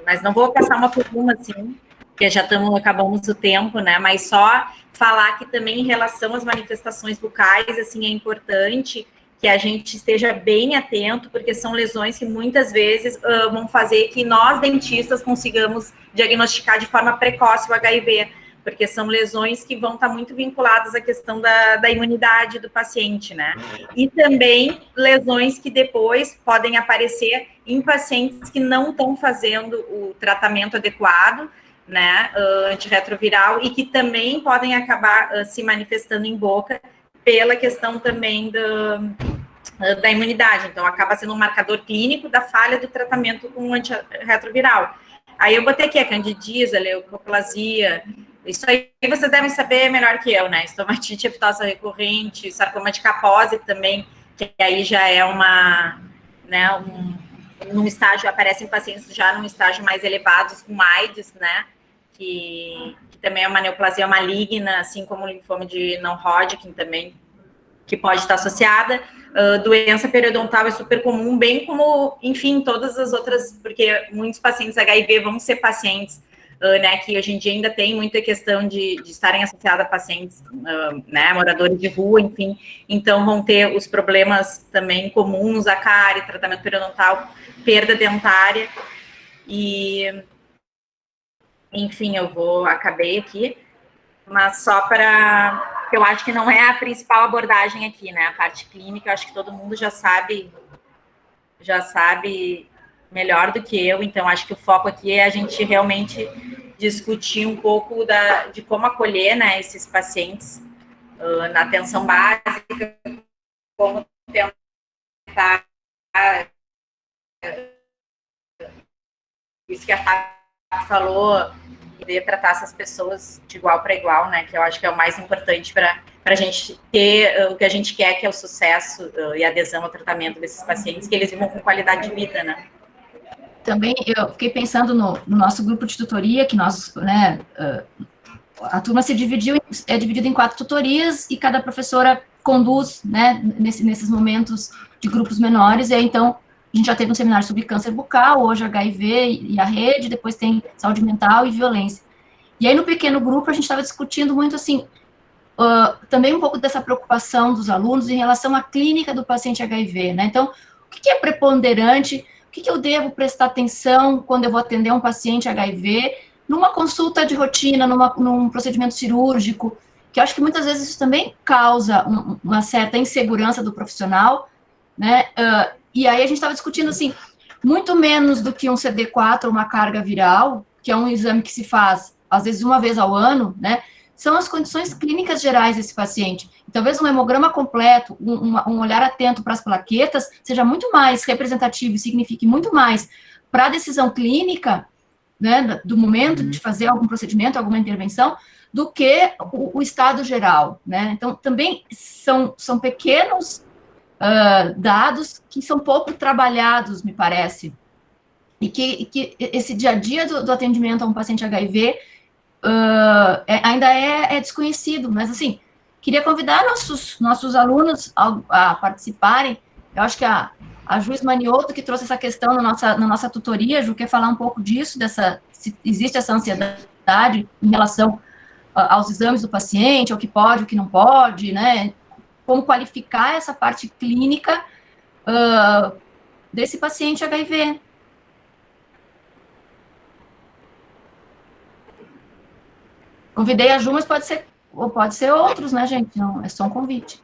mas não vou passar uma por uma, assim, porque já acabamos o tempo, né? Mas só falar que também em relação às manifestações bucais, assim, é importante que a gente esteja bem atento, porque são lesões que muitas vezes vão fazer que nós, dentistas, consigamos diagnosticar de forma precoce o HIV, porque são lesões que vão estar muito vinculadas à questão da imunidade do paciente, né? E também lesões que depois podem aparecer em pacientes que não estão fazendo o tratamento adequado, né, antirretroviral, e que também podem acabar se manifestando em boca pela questão também da imunidade. Então, acaba sendo um marcador clínico da falha do tratamento com o antirretroviral. Aí eu botei aqui a candidíase, a leucoplasia. Isso aí vocês devem saber melhor que eu, né? Estomatite aftosa recorrente, sarcoma de Kaposi também, que aí já é num estágio, aparecem pacientes já num estágio mais elevados com AIDS, né? Que também é uma neoplasia maligna, assim como o linfoma de não-Hodgkin também, que pode estar associada. Doença periodontal é super comum, bem como, enfim, todas as outras, porque muitos pacientes HIV vão ser pacientes, né, que hoje em dia ainda tem muita questão de estarem associados a pacientes, né, moradores de rua, enfim, então vão ter os problemas também comuns, a cárie, tratamento periodontal, perda dentária, e, enfim, acabei aqui, mas só para, eu acho que não é a principal abordagem aqui, né, a parte clínica, eu acho que todo mundo já sabe melhor do que eu, então acho que o foco aqui é a gente realmente discutir um pouco de como acolher, né, esses pacientes na atenção básica, como tentar isso que a Fábio falou, e tratar essas pessoas de igual para igual, né, que eu acho que é o mais importante para a gente ter o que a gente quer, que é o sucesso e adesão ao tratamento desses pacientes, que eles vivam com qualidade de vida, né. Também eu fiquei pensando no nosso grupo de tutoria, que nós, né, a turma é dividida em 4 tutorias, e cada professora conduz, né, nesses momentos de grupos menores, e aí, então, a gente já teve um seminário sobre câncer bucal, hoje HIV e a rede, depois tem saúde mental e violência. E aí, no pequeno grupo, a gente estava discutindo muito, assim, também um pouco dessa preocupação dos alunos em relação à clínica do paciente HIV, né, então, o que é preponderante, o que eu devo prestar atenção quando eu vou atender um paciente HIV, numa consulta de rotina, num procedimento cirúrgico, que eu acho que muitas vezes isso também causa uma certa insegurança do profissional, né, e aí a gente estava discutindo, assim, muito menos do que um CD4 ou uma carga viral, que é um exame que se faz, às vezes, uma vez ao ano, né, são as condições clínicas gerais desse paciente. E talvez um hemograma completo, um olhar atento para as plaquetas, seja muito mais representativo e signifique muito mais para a decisão clínica, né, do momento de fazer algum procedimento, alguma intervenção, do que o estado geral, né? Então, também são pequenos dados que são pouco trabalhados, me parece, e que esse dia a dia do atendimento a um paciente HIV ainda é desconhecido, mas, assim, queria convidar nossos alunos a participarem. Eu acho que a Ju Manioto, que trouxe essa questão na nossa tutoria, Ju, quer falar um pouco disso, se existe essa ansiedade em relação aos exames do paciente, ao que pode, o que não pode, né, como qualificar essa parte clínica desse paciente HIV. Convidei a Ju, mas pode ser outros, né, gente? Não, é só um convite.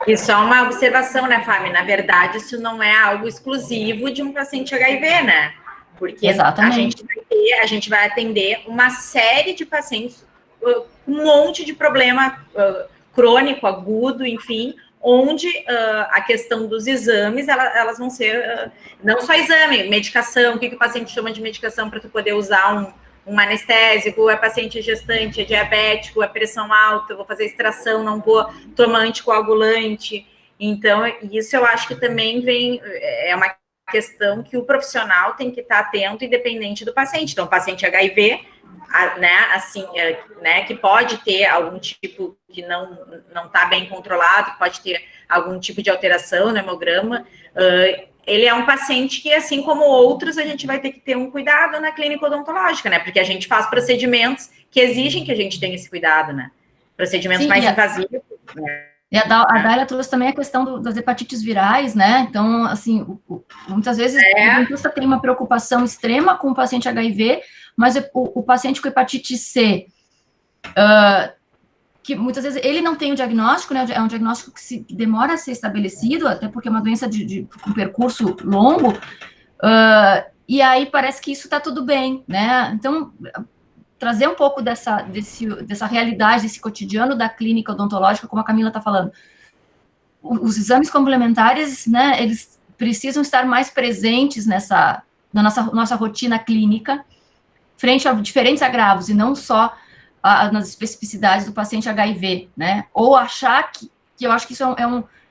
E só uma observação, né, Fábio? Na verdade, isso não é algo exclusivo de um paciente HIV, né? Porque Exatamente. a gente vai atender uma série de pacientes com um monte de problema crônico, agudo, enfim, onde a questão dos exames, elas vão ser, não só exame, medicação, o que o paciente chama de medicação para tu poder usar um anestésico, é paciente gestante, é diabético, é pressão alta, vou fazer extração, não vou tomar anticoagulante. Então, isso eu acho que também é uma questão que o profissional tem que estar atento, independente do paciente. Então, o paciente HIV, né, assim, né, que pode ter algum tipo que não está bem controlado, que pode ter algum tipo de alteração no hemograma, ele é um paciente que, assim como outros, a gente vai ter que ter um cuidado na clínica odontológica, né? Porque a gente faz procedimentos que exigem que a gente tenha esse cuidado, né? Procedimentos mais invasivos, né? E a Daila trouxe também a questão das hepatites virais, né? Então, assim, muitas vezes o dentista tem uma preocupação extrema com o paciente HIV, mas o paciente com hepatite C, que muitas vezes ele não tem o diagnóstico, né? É um diagnóstico que demora a ser estabelecido, até porque é uma doença de um percurso longo, e aí parece que isso está tudo bem, né? Então, trazer um pouco dessa realidade, desse cotidiano da clínica odontológica, como a Camila está falando. Os exames complementares, né, eles precisam estar mais presentes na nossa rotina clínica, frente a diferentes agravos, e não só nas especificidades do paciente HIV, né? Ou achar que eu acho que isso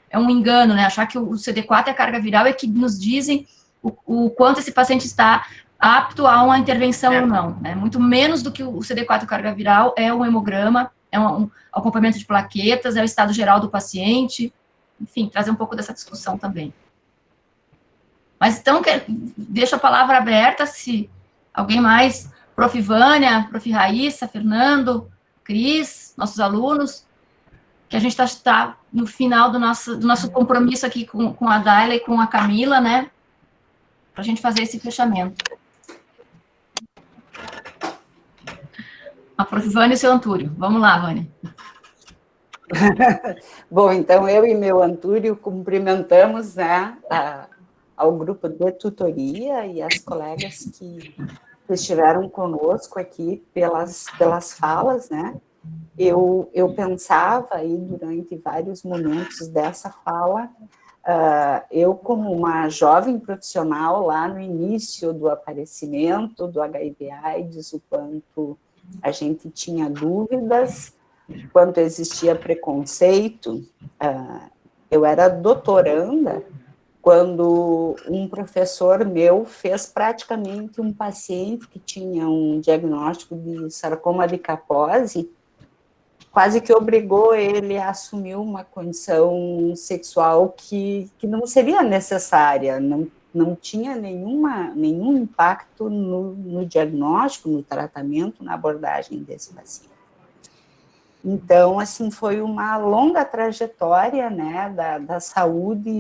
é um engano, né? Achar que o CD4 e a carga viral é que nos dizem o quanto esse paciente está apto a uma intervenção ou não, né? Muito menos do que o CD4 e carga viral é um hemograma, é um acompanhamento de plaquetas, é o estado geral do paciente, enfim, trazer um pouco dessa discussão também. Mas então, deixo a palavra aberta, se alguém mais, Prof. Vânia, Prof. Raíssa, Fernando, Cris, nossos alunos, que a gente está no final do nosso compromisso aqui com a Daila e com a Camila, né, para a gente fazer esse fechamento. A Prof. Vânia e o seu Antúrio. Vamos lá, Vânia. Bom, então eu e meu Antúrio cumprimentamos, né, ao grupo de tutoria e as colegas que estiveram conosco aqui pelas falas, né? Eu pensava aí durante vários momentos dessa fala, eu como uma jovem profissional lá no início do aparecimento do HIV/AIDS, o quanto a gente tinha dúvidas, quanto existia preconceito. Eu era doutoranda quando um professor meu fez praticamente um paciente que tinha um diagnóstico de sarcoma de Kaposi, quase que obrigou ele a assumir uma condição sexual que não seria necessária, não tinha nenhum impacto no diagnóstico, no tratamento, na abordagem desse paciente. Então, assim, foi uma longa trajetória, né, da saúde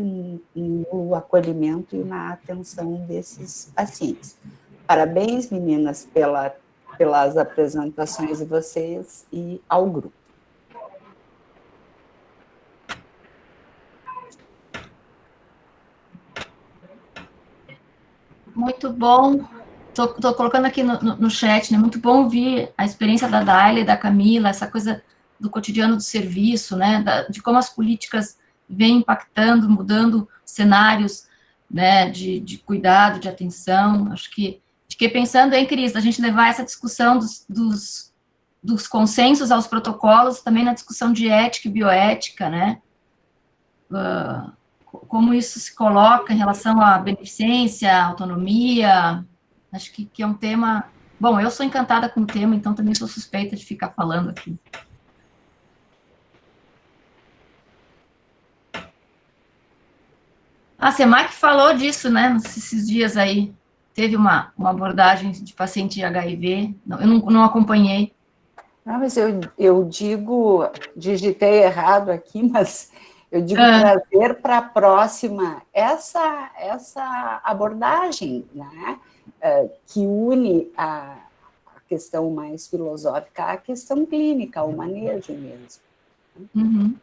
no acolhimento e na atenção desses pacientes. Parabéns, meninas, pelas apresentações de vocês e ao grupo. Muito bom. Estou colocando aqui no chat, né? Muito bom ouvir a experiência da Daila e da Camila, essa coisa do cotidiano do serviço, né? De como as políticas vêm impactando, mudando cenários, né? De cuidado, de atenção. Acho que fiquei pensando, hein, Cris, a gente levar essa discussão dos consensos aos protocolos, também na discussão de ética e bioética, né? Como isso se coloca em relação à beneficência, à autonomia. Acho que é um tema... Bom, eu sou encantada com o tema, então também sou suspeita de ficar falando aqui. A SEMAC falou disso, né, esses dias aí. Teve uma abordagem de paciente HIV, eu não acompanhei. Não, mas eu digitei errado aqui, mas eu digo trazer para a próxima essa abordagem, né, que une a questão mais filosófica à questão clínica, ao manejo mesmo. Uhum.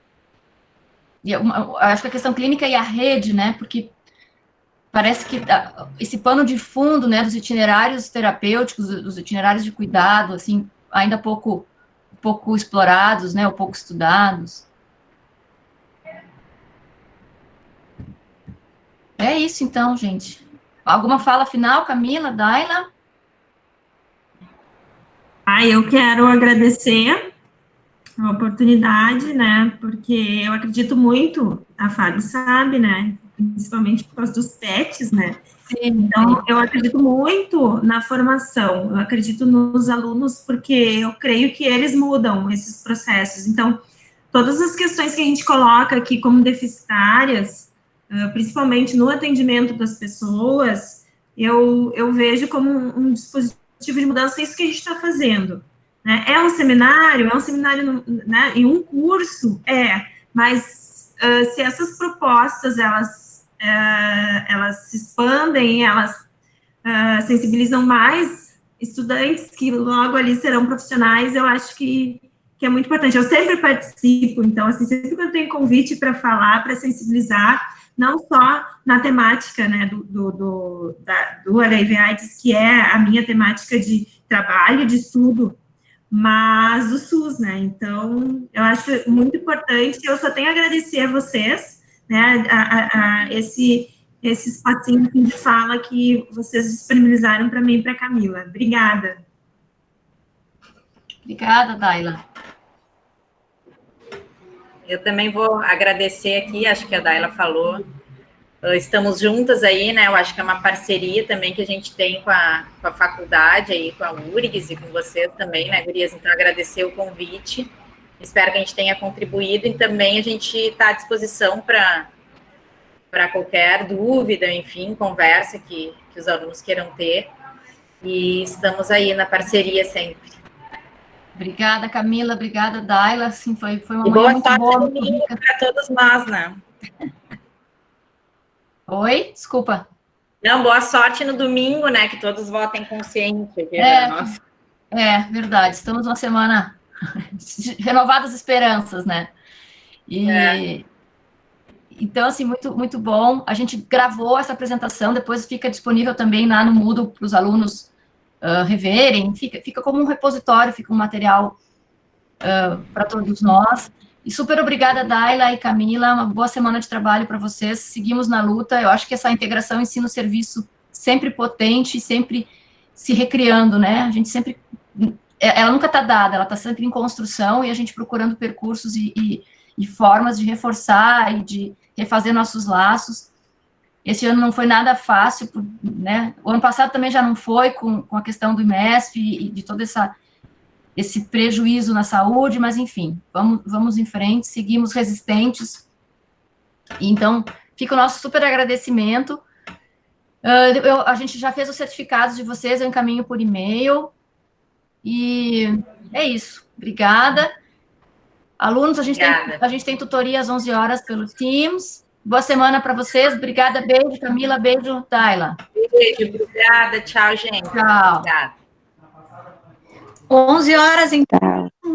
eu acho que a questão clínica e a rede, né, porque parece que esse pano de fundo, né, dos itinerários terapêuticos, dos itinerários de cuidado, assim, ainda pouco explorados, né, ou pouco estudados. É isso, então, gente. Alguma fala final, Camila, Daila? Eu quero agradecer a oportunidade, né? Porque eu acredito muito, a Fábio sabe, né? Principalmente por causa dos pets, né? Sim. Então, eu acredito muito na formação, eu acredito nos alunos, porque eu creio que eles mudam esses processos. Então, todas as questões que a gente coloca aqui como deficitárias, principalmente no atendimento das pessoas, eu vejo como um dispositivo de mudança, isso que a gente está fazendo. Né? É um seminário, né, em um curso, mas se essas propostas, elas se expandem, elas sensibilizam mais estudantes que logo ali serão profissionais, eu acho que é muito importante. Eu sempre participo, então, assim, sempre que eu tenho convite para falar, para sensibilizar, não só na temática, né, do HIV/AIDS, que é a minha temática de trabalho, de estudo, mas do SUS, né? Então, eu acho muito importante. Eu só tenho a agradecer a vocês, né, esse espacinho de fala que vocês disponibilizaram para mim e para a Camila. Obrigada. Obrigada, Daila. Eu também vou agradecer aqui, acho que a Daila falou, estamos juntas aí, né, eu acho que é uma parceria também que a gente tem com a faculdade aí, com a URGS e com vocês também, né, gurias, então agradecer o convite, espero que a gente tenha contribuído e também a gente está à disposição para qualquer dúvida, enfim, conversa que os alunos queiram ter, e estamos aí na parceria sempre. Obrigada, Camila. Obrigada, Daila. Sim, foi uma manhã muito boa, muito rica. Para todos nós, né? Oi? Desculpa. Não, boa sorte no domingo, né? Que todos votem consciente. Verdade. Estamos numa semana de renovadas esperanças, né? Então, assim, muito, muito bom. A gente gravou essa apresentação, depois fica disponível também lá no Moodle para os alunos reverem, fica como um repositório, fica um material para todos nós. E super obrigada, Daila e Camila, uma boa semana de trabalho para vocês, seguimos na luta. Eu acho que essa integração ensino-serviço sempre potente, sempre se recriando, né? A gente sempre, ela nunca está dada, ela está sempre em construção, e a gente procurando percursos e formas de reforçar e de refazer nossos laços. Esse ano não foi nada fácil, né? O ano passado também já não foi, com a questão do IMESF e de todo esse prejuízo na saúde, mas, enfim, vamos em frente, seguimos resistentes. Então, fica o nosso super agradecimento. A gente já fez os certificados de vocês, eu encaminho por e-mail. E é isso. Obrigada. Alunos, a gente tem tutoria às 11 horas pelo Teams. Boa semana para vocês. Obrigada, beijo, Camila, beijo, Daila. Beijo, obrigada. Tchau, gente. Tchau. Obrigada. 11 horas, então.